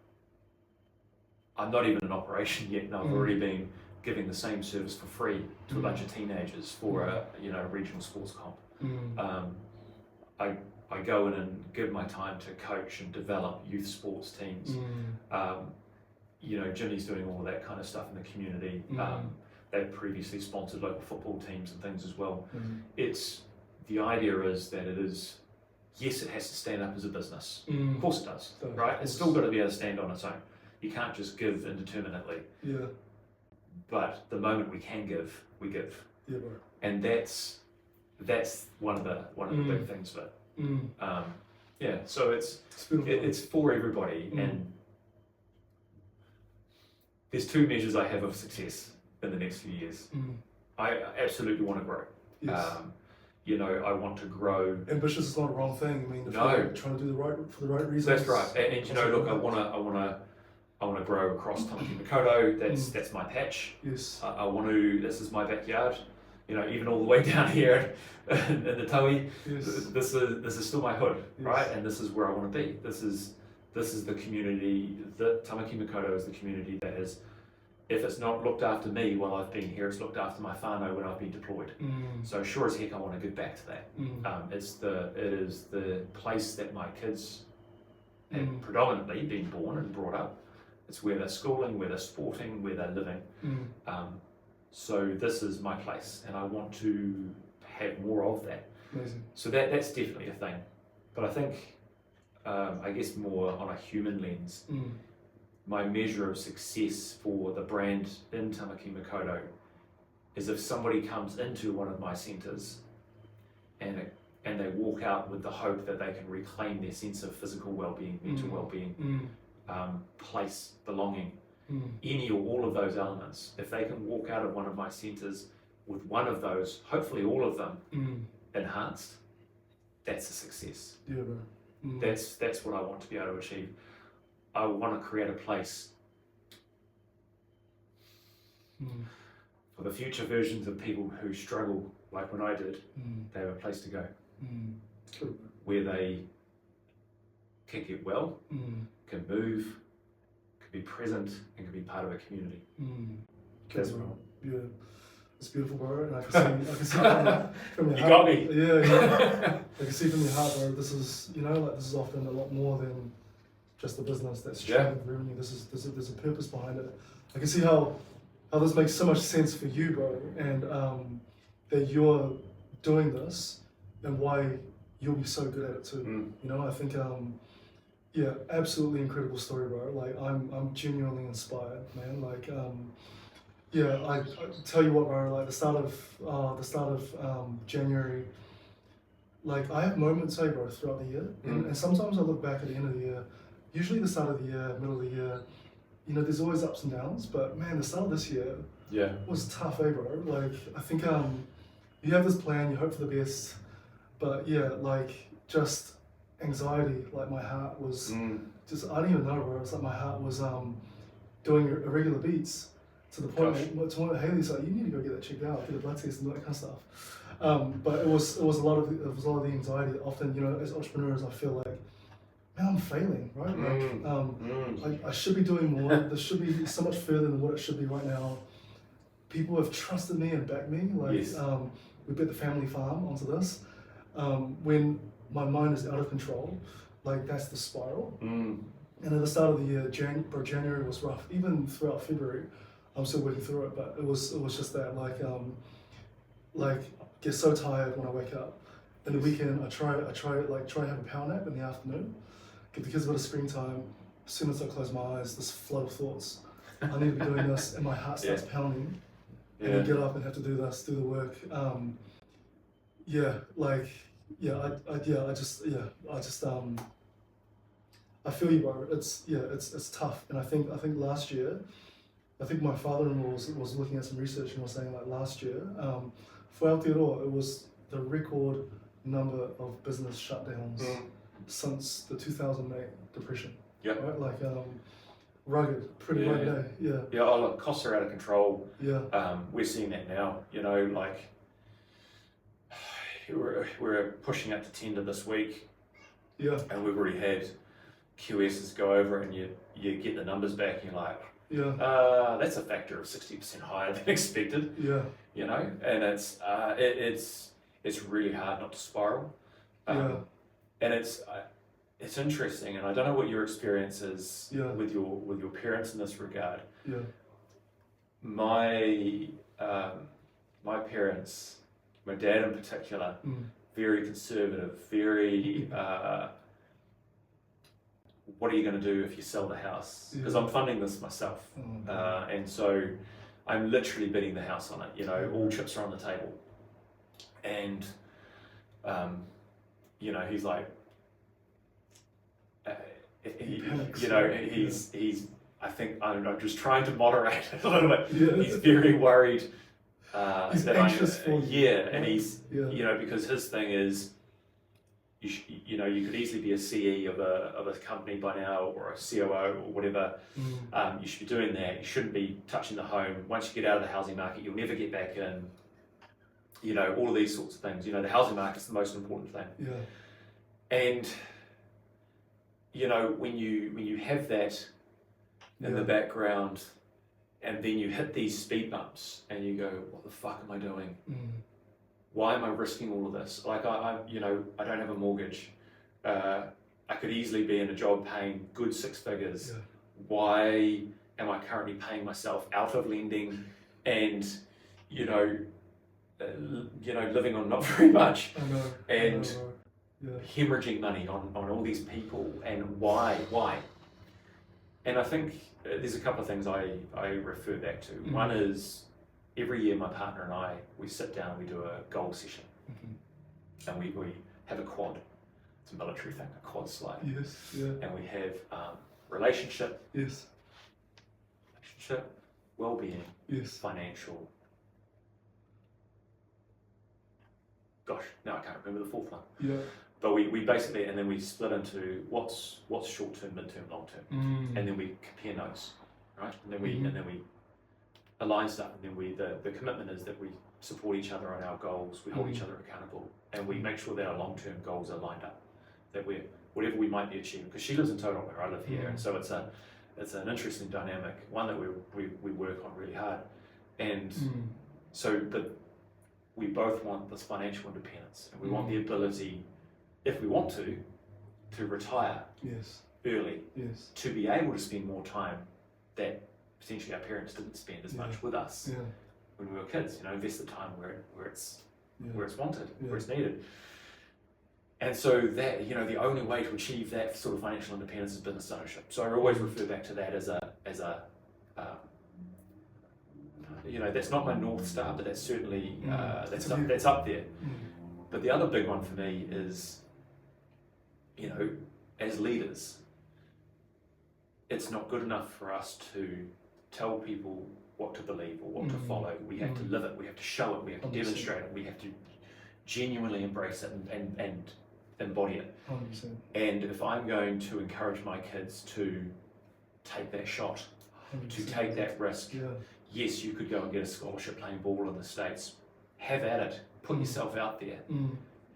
I'm not even in operation yet, and I've already been giving the same service for free to a bunch of teenagers for a regional sports comp. I go in and give my time to coach and develop youth sports teams. Jimmy's doing all of that kind of stuff in the community. They've previously sponsored local football teams and things as well. The idea is that it is, yes, it has to stand up as a business. Of course it does, right? It's still got to be able to stand on its own. You can't just give indeterminately. But the moment we can give, we give. And that's one of the big things of it. So it's for everybody, and there's two measures I have of success in the next few years. I absolutely want to grow. I want to grow. Ambitious is not a wrong thing. I mean, trying to do for the right reasons. That's right. And look, I want to grow across Tamaki Makaurau. That's my patch. I want to. This is my backyard. Even all the way down here in the Taui. This is still my hood, right? And this is where I want to be. This is the community. The Tamaki Makaurau is the community that is, if it's not looked after me while I've been here, it's looked after my whānau when I've been deployed. So sure as heck I want to give back to that. It is the place that my kids have predominantly been born and brought up. It's where they're schooling, where they're sporting, where they're living. So this is my place, and I want to have more of that. Amazing. So that's definitely a thing. But I think, I guess more on a human lens, my measure of success for the brand in Tamaki Makaurau is if somebody comes into one of my centres and they walk out with the hope that they can reclaim their sense of physical well-being, mental well-being, place, belonging, any or all of those elements. If they can walk out of one of my centres with one of those, hopefully all of them, enhanced, that's a success. That's what I want to be able to achieve. I want to create a place for the future versions of people who struggle like when I did. They have a place to go where they can get well, can move, can be present, and can be part of a community. That's right. it's beautiful, bro. And I can see from your You heart. got me. Yeah. I can see from your heart, bro. This is, this is often a lot more than just a business that's generating revenue. There's a purpose behind it. I can see how this makes so much sense for you, bro, and that you're doing this and why you'll be so good at it too. I think absolutely incredible story, bro. Like I'm genuinely inspired, man. Like I tell you what, bro. Like the start of January. Like I have moments, hey, bro, throughout the year, and sometimes I look back at the end of the year. Usually the start of the year, middle of the year, there's always ups and downs. But man, the start of this year was tough, eh, bro. Like I think you have this plan, you hope for the best, but like just anxiety. Like my heart was just, I don't even know, bro. It's like my heart was doing irregular beats to the point where Haley's like, you need to go get that checked out, get a blood test and all that kind of stuff. But it was a lot of the anxiety. Often, as entrepreneurs, I feel like, man, I'm failing, right? Like, I should be doing more. This should be so much further than what it should be right now. People have trusted me and backed me. Like, we bet the family farm onto this. When my mind is out of control, like that's the spiral. And at the start of the year, January was rough. Even throughout February, I'm still working through it. But it was just that, like get so tired when I wake up. In the weekend, I try to have a power nap in the afternoon. Give the kids a bit of screen time. As soon as I close my eyes, this flood of thoughts. I need to be doing this, and my heart starts pounding. And I get up and have to do this, do the work. I feel you, bro. It's tough, and I think last year, my father-in-law was looking at some research and was saying like last year, for Aotearoa, it was the record number of business shutdowns since the 2008 depression. Right? Like pretty rugged, eh? Yeah, look, costs are out of control. We're seeing that now, like we're pushing up to tender this week. And we've already had QSs go over and you get the numbers back and you're like, that's a factor of 60% higher than expected. And it's really hard not to spiral. And it's interesting, and I don't know what your experience is with your parents in this regard. My parents, my dad in particular, very conservative, very what are you going to do if you sell the house? Because I'm funding this myself, and so I'm literally bidding the house on it. All chips are on the table, and he's like, he's. I think I'm just trying to moderate it a little bit. He's very worried. He's anxious for you. And he's because his thing is, you could easily be a CE of a company by now, or a COO or whatever. You should be doing that. You shouldn't be touching the home. Once you get out of the housing market, you'll never get back in. All of these sorts of things. The housing market's the most important thing. And when you have that in the background, and then you hit these speed bumps, and you go, "What the fuck am I doing? Why am I risking all of this? Like I don't have a mortgage. I could easily be in a job paying good six figures. Why am I currently paying myself out of lending, and living on not very much, and hemorrhaging money on all these people, and why?" And I think there's a couple of things I refer back to. One is, every year my partner and I, we sit down and we do a goal session. And we have a quad. It's a military thing, a quad slide. And we have relationship, well-being, financial. Gosh, now I can't remember the fourth one. But we basically, and then we split into what's short-term, mid-term, long-term, and then we compare notes, right? And then we align stuff, and then the commitment is that we support each other on our goals, we hold each other accountable, and we make sure that our long-term goals are lined up, that we're whatever we might be achieving. Because she lives in Tauranga, I live here, and so it's an interesting dynamic, one that we work on really hard, and but we both want this financial independence, and we want the ability, if we want to retire early, to be able to spend more time that potentially our parents didn't spend as much with us when we were kids. Invest the time where it's wanted, where it's needed. And so that, the only way to achieve that sort of financial independence is business ownership. So I always refer back to that as a that's not my North Star, but that's certainly, that's up there. But the other big one for me is, as leaders, it's not good enough for us to tell people what to believe or what to follow. We have to live it, we have to show it, we have to demonstrate it, we have to genuinely embrace it and embody it. 100%. And if I'm going to encourage my kids to take that shot, to take that risk, yes, you could go and get a scholarship playing ball in the States. Have at it. Put yourself out there.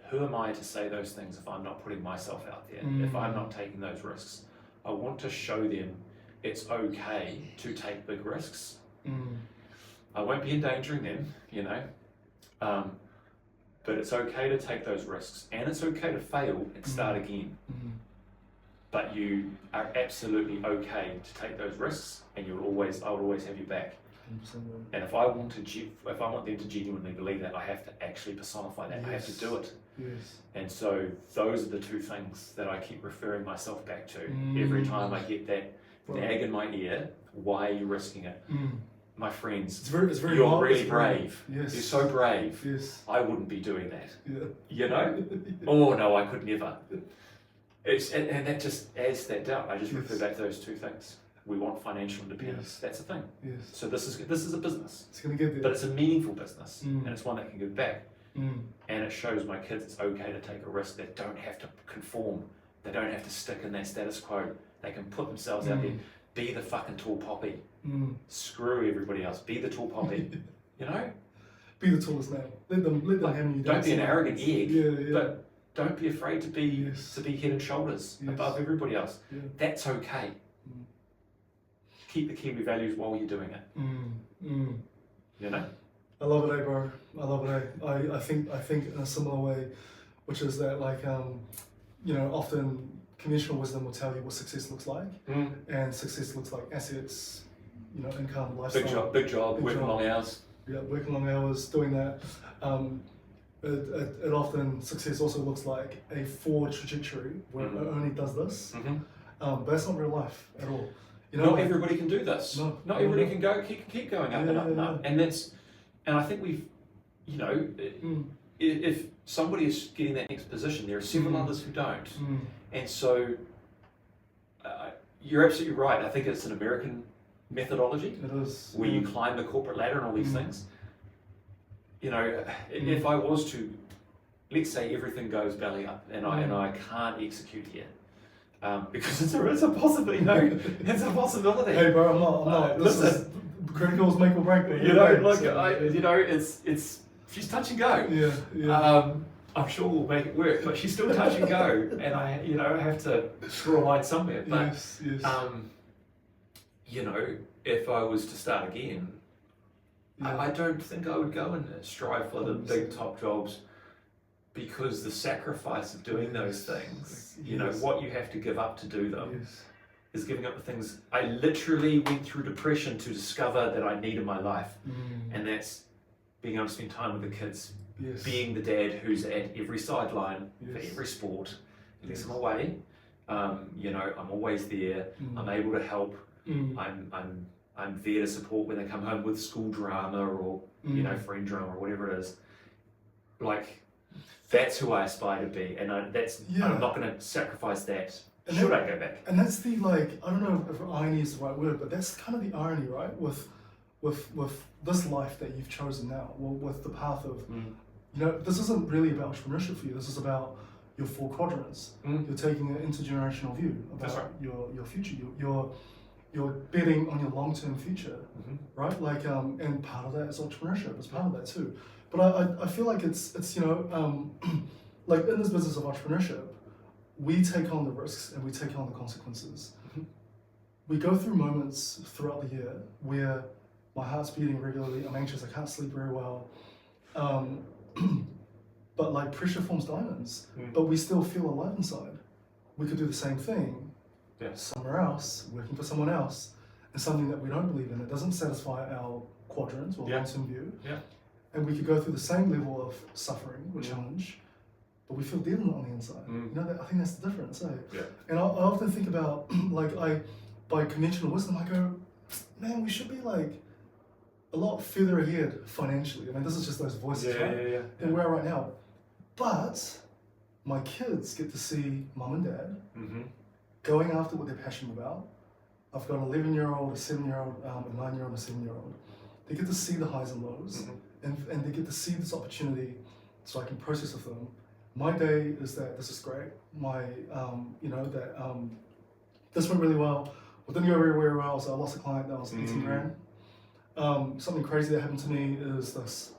Who am I to say those things if I'm not putting myself out there? If I'm not taking those risks? I want to show them it's okay to take big risks. I won't be endangering them, but it's okay to take those risks, and it's okay to fail and start again. But you are absolutely okay to take those risks, and I will always have your back. 100%. And if I want them to genuinely believe that, I have to actually personify that. I have to do it. And so those are the two things that I keep referring myself back to every time I get that nag in my ear. Why are you risking it? My friends, it's very you're hard. really brave. You're so brave. I wouldn't be doing that. Oh no, I could never. And that just adds that doubt. I just refer back to those two things. We want financial independence. That's a thing. So this is a business. It's going to get there. But it's a meaningful business, and it's one that can give back. And it shows my kids it's okay to take a risk. They don't have to conform. They don't have to stick in that status quo. They can put themselves out there. Be the fucking tall poppy. Screw everybody else. Be the tall poppy. Be the tallest nail. Let them hammer you down. Don't be an arrogant egg. But don't be afraid to be head and shoulders above everybody else. That's okay. Keep the Kiwi values while you're doing it. I love it, bro. I love it. I think in a similar way, which is that often conventional wisdom will tell you what success looks like, and success looks like assets, income, lifestyle. Big job, working long hours. Yeah, working long hours, doing that. It often, success also looks like a forward trajectory where it only does this, but that's not real life at all. Not everybody can do this. Not everybody can keep going up and up and up. And I think we've, if somebody is getting that next position, there are several others who don't. And so you're absolutely right. I think it's an American methodology. It is. Where you climb the corporate ladder and all these things. If I was to, let's say everything goes belly up and I can't execute here. Because it's a possibility. It's a possibility. Hey, bro, I'm not. Listen, critical is make or break. It's she's touch and go. I'm sure we'll make it work, but she's still touch and go, and I have to draw a line somewhere. But if I was to start again, I don't think I would go and strive for the big top jobs. Because the sacrifice of doing those things, what you have to give up to do them, is giving up the things. I literally went through depression to discover that I need in my life, and that's being able to spend time with the kids, being the dad who's at every sideline for every sport, unless I'm away. I'm always there. I'm able to help. I'm there to support when they come home with school drama or friend drama or whatever it is. That's who I aspire to be, and I'm not going to sacrifice that. I go back? And that's the I don't know if irony is the right word, but that's kind of the irony, right? With this life that you've chosen now, with the path of, this isn't really about entrepreneurship for you. This is about your 4 quadrants. You're taking an intergenerational view about your future. You're betting on your long-term future, right? And part of that is entrepreneurship. It's part of that too. But I feel like it's in this business of entrepreneurship, we take on the risks and we take on the consequences. We go through moments throughout the year where my heart's beating regularly, I'm anxious, I can't sleep very well. But like pressure forms diamonds, but we still feel alive inside. We could do the same thing somewhere else, working for someone else, and something that we don't believe in, that doesn't satisfy our quadrant or long-term view. And we could go through the same level of suffering or challenge, but we feel dead on the inside. You know, I think that's the difference, eh? And I often think about, like, by conventional wisdom, I go, man, we should be like a lot further ahead financially. I mean, this is just those voices, right? Than we are right now. But my kids get to see mum and dad going after what they're passionate about. I've got an 11-year-old, a 7-year-old, a 9-year-old, and a 7-year-old. They get to see the highs and lows, and they get to see this opportunity so I can process with them. My day is that this is great. My, this went really well. Well, didn't go very well, so I lost a client that was 18 grand. Something crazy that happened to me is this.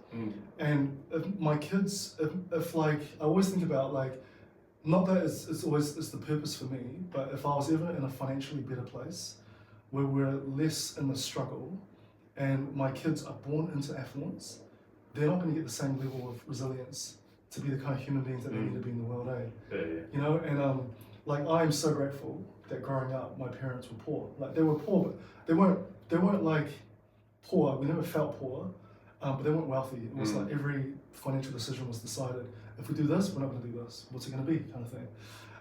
And if my kids, if like, I always think about like, not that it's always the purpose for me, but if I was ever in a financially better place, where we're less in the struggle, and my kids are born into affluence, they're not going to get the same level of resilience to be the kind of human beings that they need to be in the world, eh? You know, and like I am so grateful that growing up, my parents were poor. Like they were poor, but they weren't like poor. We never felt poor, but they weren't wealthy. It was like every financial decision was decided. If we do this, we're not going to do this. What's it going to be, kind of thing.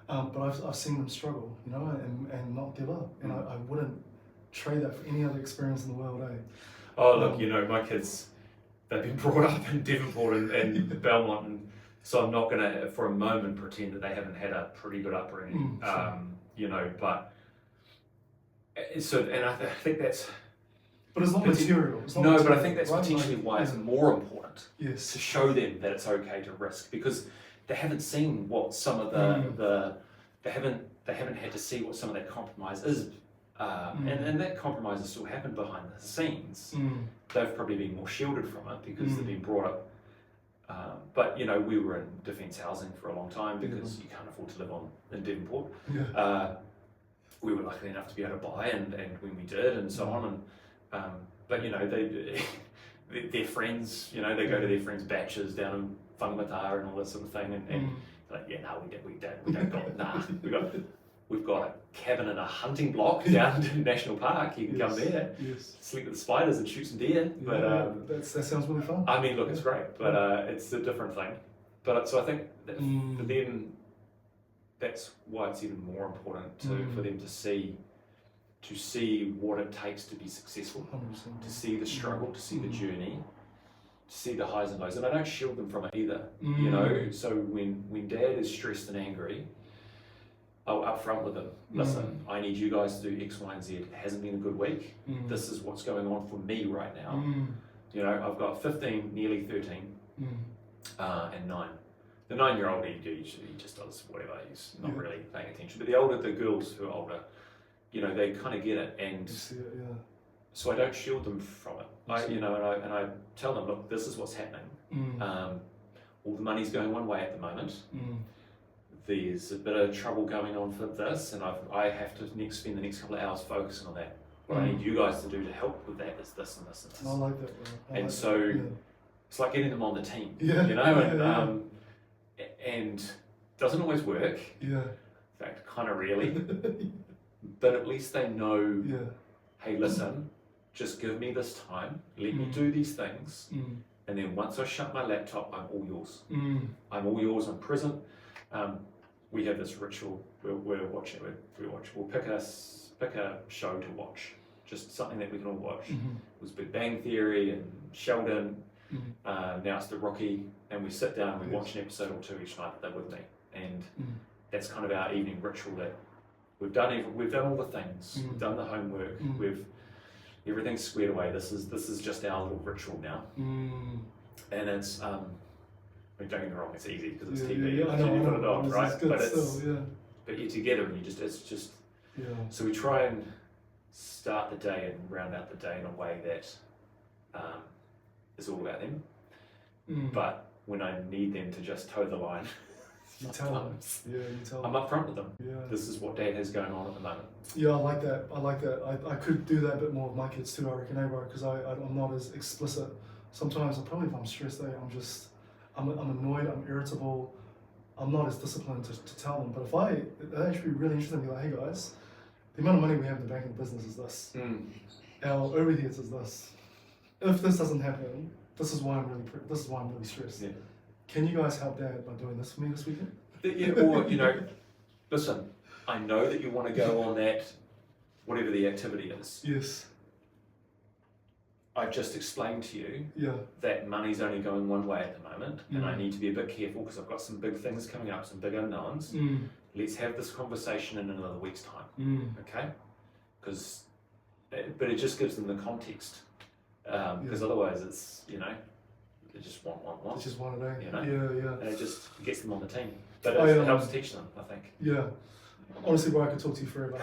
But I've seen them struggle, you know, and not give up. And I wouldn't trade that for any other experience in the world, eh? Oh, look, you know, my kids, they've been brought up in Devonport and Belmont, and so I'm not going to, for a moment, pretend that they haven't had a pretty good upbringing, you know, but, so, and I think that's... But it's not material. It's not no, material, but I think that's potentially why it's more important to show them that it's okay to risk, because they haven't seen what some of they haven't had to see what some of that compromise is. And that compromise has still happened behind the scenes. They've probably been more shielded from it because they've been brought up. But you know, we were in defence housing for a long time because you can't afford to live in Devonport. We were lucky enough to be able to buy, and when we did, and so on. And but you know, their friends, you know, they go to their friends' batches down in Whangamata and all this sort of thing, and they're like, yeah, no, we don't got we've got a cabin in a hunting block down in National Park. You can come there, sleep with the spiders and shoot some deer. But that sounds really fun. I mean, look, it's great, but it's a different thing. But so I think that for them, that's why it's even more important for them to see what it takes to be successful, 100%. To see the struggle, to see the journey, to see the highs and lows. And I don't shield them from it either. You know, so when Dad is stressed and angry, I'll up front with them. Listen, I need you guys to do X, Y, and Z. It hasn't been a good week. This is what's going on for me right now. You know, I've got 15, nearly 13, and 9. The 9-year-old, he just does whatever. He's not really paying attention. But the girls who are older, you know, they kind of get it, and so I don't shield them from it. And I tell them, look, this is what's happening. All the money's going one way at the moment. There's a bit of trouble going on for this, and I have to spend the next couple of hours focusing on that. What I need you guys to do to help with that is this and this and this. I like that. And so it's like getting them on the team, you know, and doesn't always work. In fact, kind of rarely. But at least they know, hey, listen, just give me this time, let me do these things, and then once I shut my laptop, I'm all yours. I'm all yours, I'm present. We have this ritual, we'll pick a show to watch, just something that we can all watch. It was Big Bang Theory and Sheldon, now it's The Rookie, and we sit down and we watch an episode or two each night that they're with me. And that's kind of our evening ritual, that we've done all the things, we've done the homework, everything's squared away. This is just our little ritual now, and it's I mean, don't get me wrong, it's easy because it's TV. I know, put it on, right? But still, but you're together, and it's just So we try and start the day and round out the day in a way that is all about them. But when I need them to just toe the line, You tell them. Sometimes. Yeah, you tell I'm them. upfront with them. Yeah. This is what Dad has going on at the moment. Yeah, I like that. I like that. I could do that a bit more with my kids too, I reckon, bro, because I'm not as explicit. Sometimes, probably if I'm stressed, I'm annoyed, I'm irritable, I'm not as disciplined to tell them. But if it actually be really interesting to be like, hey guys, the amount of money we have in the banking business is this. Our overheads is this. If this doesn't happen, this is why I'm really stressed. Yeah. Can you guys help Dad by doing this for me this weekend? Yeah, or, listen, I know that you want to go on that, whatever the activity is. Yes. I've just explained to you Yeah. that money's only going one way at the moment, and I need to be a bit careful because I've got some big things coming up, some big unknowns. Let's have this conversation in another week's time, okay? But it just gives them the context, because otherwise it's, they just want. It's just one a day. You know? Yeah. And it just gets them on the team. But it helps teach them, I think. Yeah. Honestly, bro, I could talk to you forever.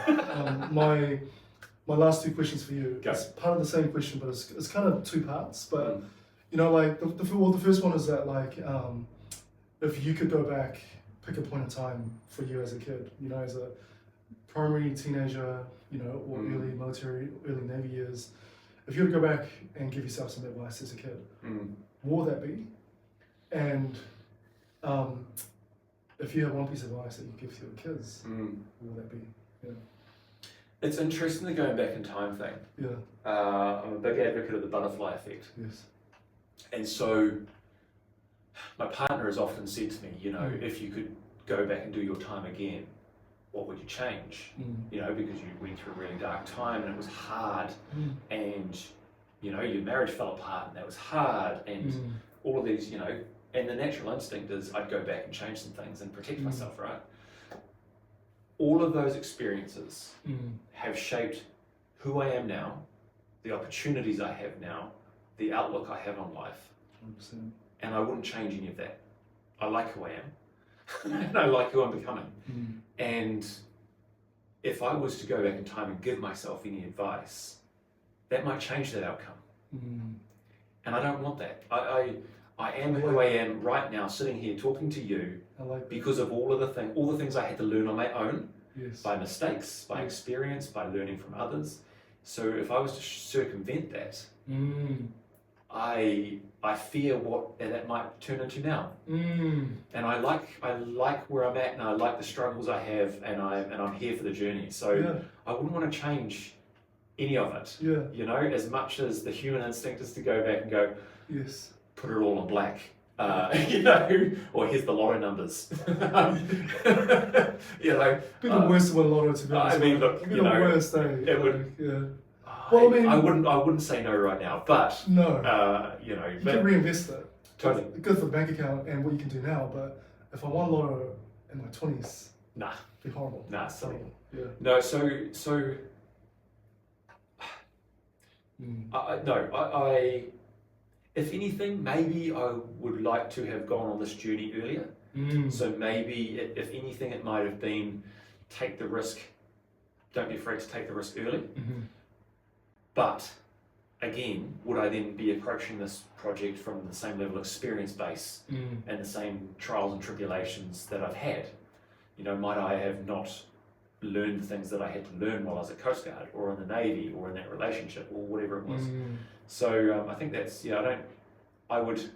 My last two questions for you. Go. It's part of the same question, but it's kind of two parts. But like the first one is that like if you could go back, pick a point in time for you as a kid, as a primary teenager, or early military, early Navy years. If you were to go back and give yourself some advice as a kid, what would that be? And if you had one piece of advice that you give to your kids, what would that be? Yeah. It's interesting the going back in time thing. Yeah. I'm a big advocate of the butterfly effect. Yes. And so my partner has often said to me, if you could go back and do your time again, what would you change? Because you went through a really dark time and it was hard, and your marriage fell apart and that was hard, and all of these, and the natural instinct is I'd go back and change some things and protect myself, right? All of those experiences have shaped who I am now, the opportunities I have now, the outlook I have on life. 100%. And I wouldn't change any of that. I like who I am, and I like who I'm becoming. And if I was to go back in time and give myself any advice, that might change that outcome. And I don't want that. I am who I am right now, sitting here talking to you, because of all the things I had to learn on my own, by mistakes, by experience, by learning from others. So if I was to circumvent that, I fear what that might turn into now. And I like where I'm at, and I like the struggles I have, and I'm here for the journey. So I wouldn't want to change any of it. As much as the human instinct is to go back and go, put it all in black. Or here's the lotto numbers. Be the worst one lotto to be honest. I mean, look, the worst, it would. Well, I mean, I wouldn't say no right now, but no, you can reinvest it. Totally. Good for the bank account and what you can do now. But if I won lotto in my 20s, nah, it'd be horrible. Nah, silly. Yeah. No, so. If anything, maybe I would like to have gone on this journey earlier. So maybe, if anything, it might have been take the risk. Don't be afraid to take the risk early. But again, would I then be approaching this project from the same level of experience base and the same trials and tribulations that I've had? Might I have not learned the things that I had to learn while I was at Coast Guard or in the Navy or in that relationship or whatever it was? So I think that's, I would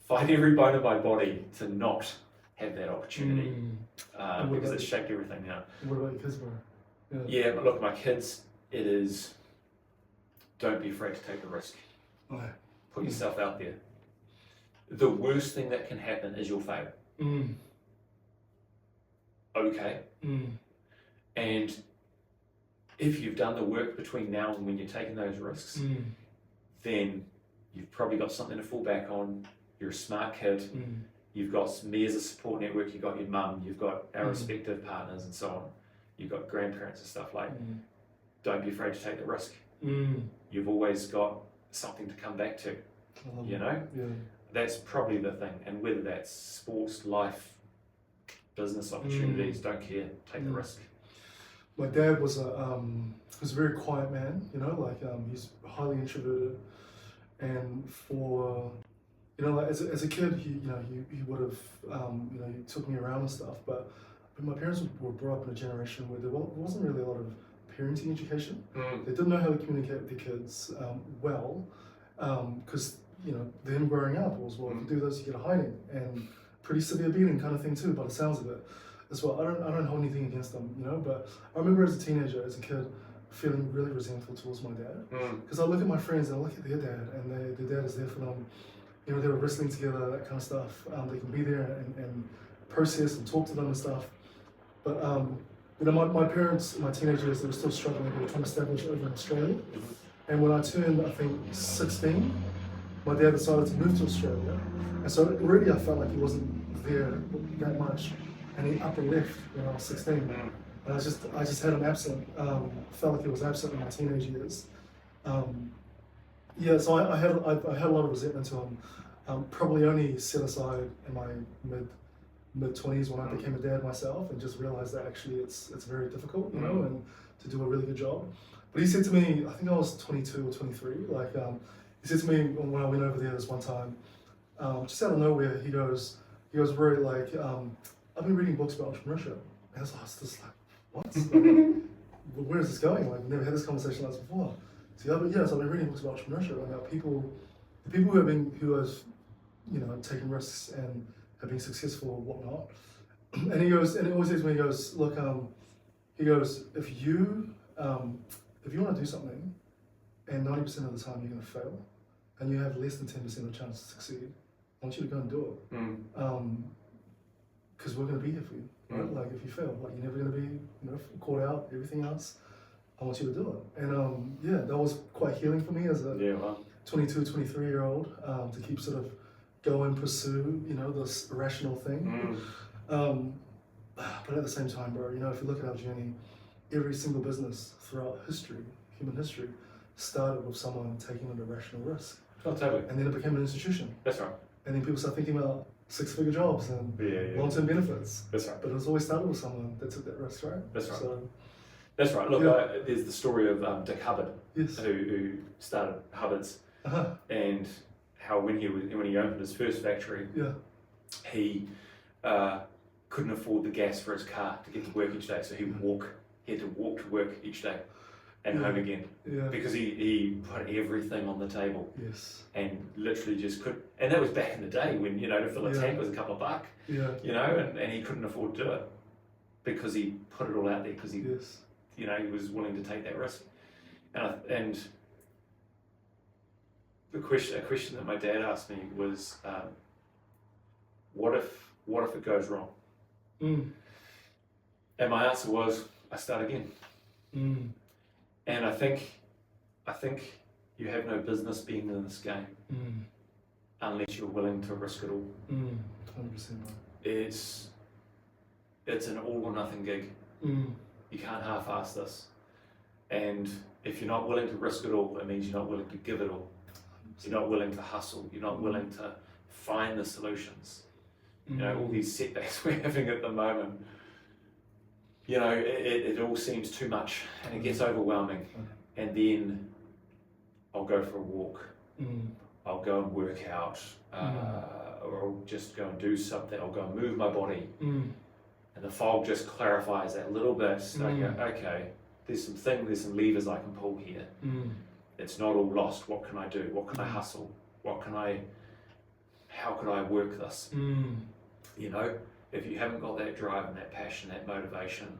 fight every bone of my body to not have that opportunity because it's shaped everything now. What about your kids, bro? Yeah, but look, my kids, it is, don't be afraid to take the risk. Put yourself out there. The worst thing that can happen is you'll fail. Okay. And if you've done the work between now and when you're taking those risks, then you've probably got something to fall back on. You're a smart kid. You've got me as a support network. You've got your mum. You've got our respective partners and so on. You've got grandparents and stuff like. Don't be afraid to take the risk. You've always got something to come back to. That's probably the thing. And whether that's sports, life, business opportunities, don't care. Take the risk. My dad was a very quiet man, he's highly introverted, and for You know, like as a kid, he would have, he took me around and stuff. But my parents were brought up in a generation where there wasn't really a lot of parenting education. They didn't know how to communicate with their kids well, because them growing up was, well, if you do this, you get a hiding and pretty severe beating kind of thing too, by the sounds of it as well. I don't hold anything against them, but I remember as a teenager, as a kid, feeling really resentful towards my dad, because I look at my friends and I look at their dad, and their dad is there for them. They were wrestling together, that kind of stuff. They can be there and process and talk to them and stuff. But my parents, my teenagers, they were still struggling. They were trying to establish over in Australia. And when I turned, I think, 16, my dad decided to move to Australia. And so already I felt like he wasn't there that much. And he up and left when I was 16. And I just had him absent. Felt like he was absent in my teenage years. So I had a lot of resentment to him. Probably only set aside in my mid-20s when I became a dad myself, and just realized that actually it's very difficult, and to do a really good job. But he said to me, I think I was 22 or 23, he said to me when I went over there this one time, just out of nowhere, he goes very like, I've been reading books about entrepreneurship. And I was just like, what? Where is this going? Like, I've never had this conversation like this before. So I've been reading books about entrepreneurship, about the people who have taken risks and have been successful or whatnot. And he goes, and it always says to me, he goes, look, if you want to do something, and 90% of the time you're going to fail, and you have less than 10% of a chance to succeed, I want you to go and do it. Because we're going to be here for you, right? Like if you fail, like you're never going to be, caught out. Everything else, I want you to do it. And that was quite healing for me as a 22, 23-year-old, to keep sort of go and pursue, this irrational thing. But at the same time, bro, if you look at our journey, every single business throughout history, human history, started with someone taking an irrational risk. Oh, totally. And then it became an institution. That's right. And then people start thinking about six-figure jobs and long-term benefits. That's right. But it was always started with someone that took that risk, right? That's right. So, that's right. Look, there's the story of Dick Hubbard, who started Hubbard's, and how when he opened his first factory, he couldn't afford the gas for his car to get to work each day, so he had to walk to work each day and home again, because he put everything on the table, and literally just couldn't. And that was back in the day when to fill a tank was a couple of bucks, and he couldn't afford to do it because he put it all out there because he he was willing to take that risk. And a question that my dad asked me was, what if it goes wrong? And my answer was, I start again. And I think you have no business being in this game unless you're willing to risk it all. 100%. It's an all or nothing gig. You can't half-ass this. And if you're not willing to risk it all, it means you're not willing to give it all. You're not willing to hustle. You're not willing to find the solutions. All these setbacks we're having at the moment, it all seems too much and it gets overwhelming. And then I'll go for a walk. I'll go and work out, or I'll just go and do something. I'll go and move my body. And the fog just clarifies that a little bit. So I go, okay, there's some levers I can pull here. It's not all lost. What can I do? What can I hustle? How could I work this? If you haven't got that drive and that passion, that motivation,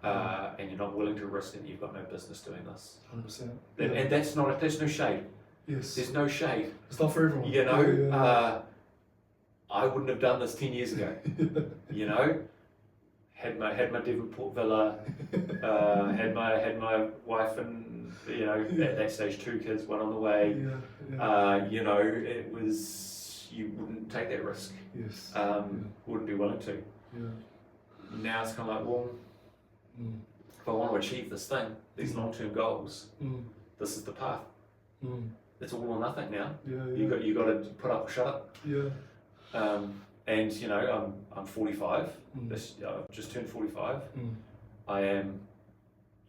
and you're not willing to risk it, you've got no business doing this. 100%. And there's no shade. Yes. There's no shade. It's not for everyone. I wouldn't have done this 10 years ago. Had my Devonport villa, had my wife and at that stage 2 kids, 1 on the way. It was, you wouldn't take that risk. Wouldn't be willing to. Now it's kind of like, well, if I want to achieve this thing, these long-term goals, this is the path. It's all or nothing now. You got to put up or shut up. And I'm 45. I've just turned 45. I am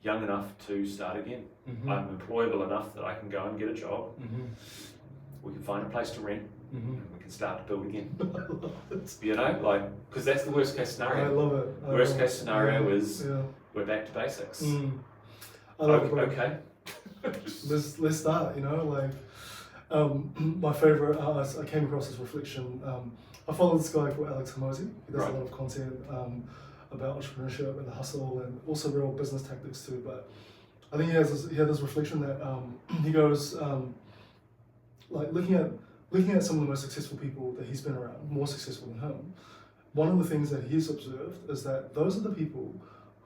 young enough to start again. I'm employable enough that I can go and get a job. We can find a place to rent. and we can start to build again. I love it. You know, like, because that's the worst case I scenario. love it. Worst case scenario is yeah. we're back to basics. I love it, bro. Okay. Let's start. You know, like my favorite. I came across this reflection. I follow this guy called Alex Hormozi. He does a lot of content about entrepreneurship and the hustle, and also real business tactics too. But I think he had this reflection that he goes like looking at some of the most successful people that he's been around, more successful than him. One of the things that he's observed is that those are the people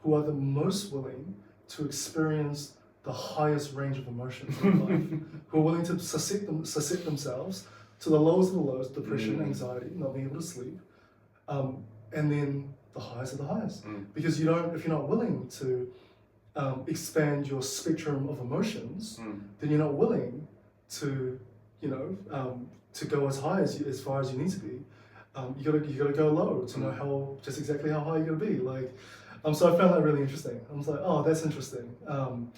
who are the most willing to experience the highest range of emotions in life, who are willing to suscept themselves to the lowest of the lows, depression, anxiety, not being able to sleep, and then the highest of the highest. Because if you're not willing to expand your spectrum of emotions, then you're not willing to, to go as far as you need to be. You gotta go low to know exactly how high you're gonna be. Like, so I found that really interesting. I was like, oh, that's interesting.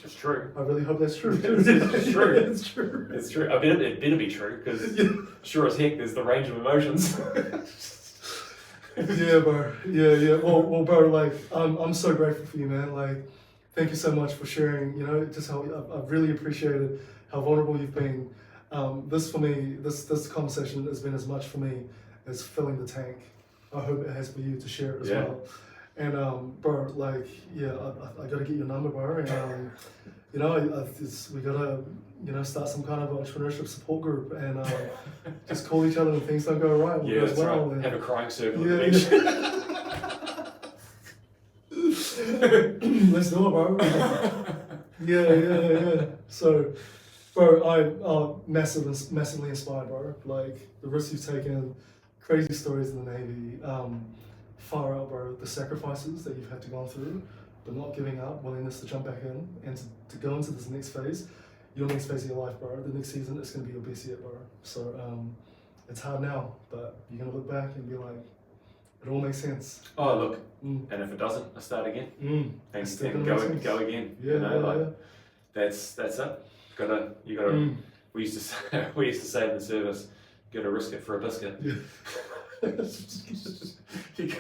It's true. I really hope that's true. It's true. It's true. It's true. I bet it better be true, because sure as heck, there's the range of emotions. Yeah, bro. Yeah. Well, bro. Like, I'm so grateful for you, man. Like, thank you so much for sharing. Just how I've really appreciated how vulnerable you've been. This for me, this conversation has been as much for me as filling the tank. I hope it has for you to share it as well. And bro, like, I gotta get your number, bro. And we gotta, start some kind of entrepreneurship support group and just call each other when things don't go right. Yeah, that's well, right. and Have a crying circle at the beach. Let's do it, bro. Yeah. So, bro, I'm massively inspired, bro. Like, the risks you've taken, crazy stories in the Navy, far out, bro. The sacrifices that you've had to go through, but not giving up, willingness to jump back in and to go into this next phase, your next phase of your life, bro. The next season, it's gonna be your best yet, bro. So, it's hard now, but you're gonna look back and be like, it all makes sense. Oh, look, and if it doesn't, I start again. And go again. Yeah. That's it. You gotta. We used to say in the service, you gotta risk it for a biscuit. Yeah. you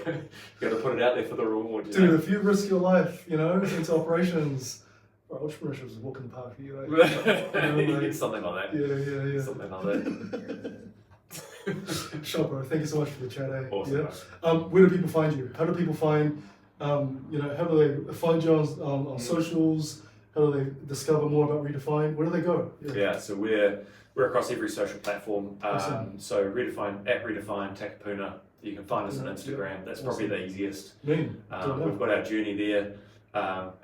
gotta put it out there for the reward. Dude, if you risk your life, into operations, bro, entrepreneurship is a walk in the park for you, right? Something like that. Yeah. Something like that. Sure, bro. Thank you so much for the chat, eh? Awesome. Yeah. Where do people find you? How do people find, how do they find you on socials? How do they discover more about Redefine? Where do they go? Yeah, so we're across every social platform. Awesome. So Redefine, @Redefine Takapuna. You can find us on Instagram. That's probably the easiest. We've got our journey there.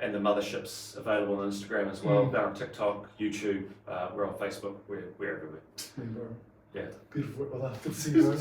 And the mothership's available on Instagram as well. They're on TikTok, YouTube, we're on Facebook, we're everywhere. Bro. Yeah. Beautiful. Well, good to see you, bro.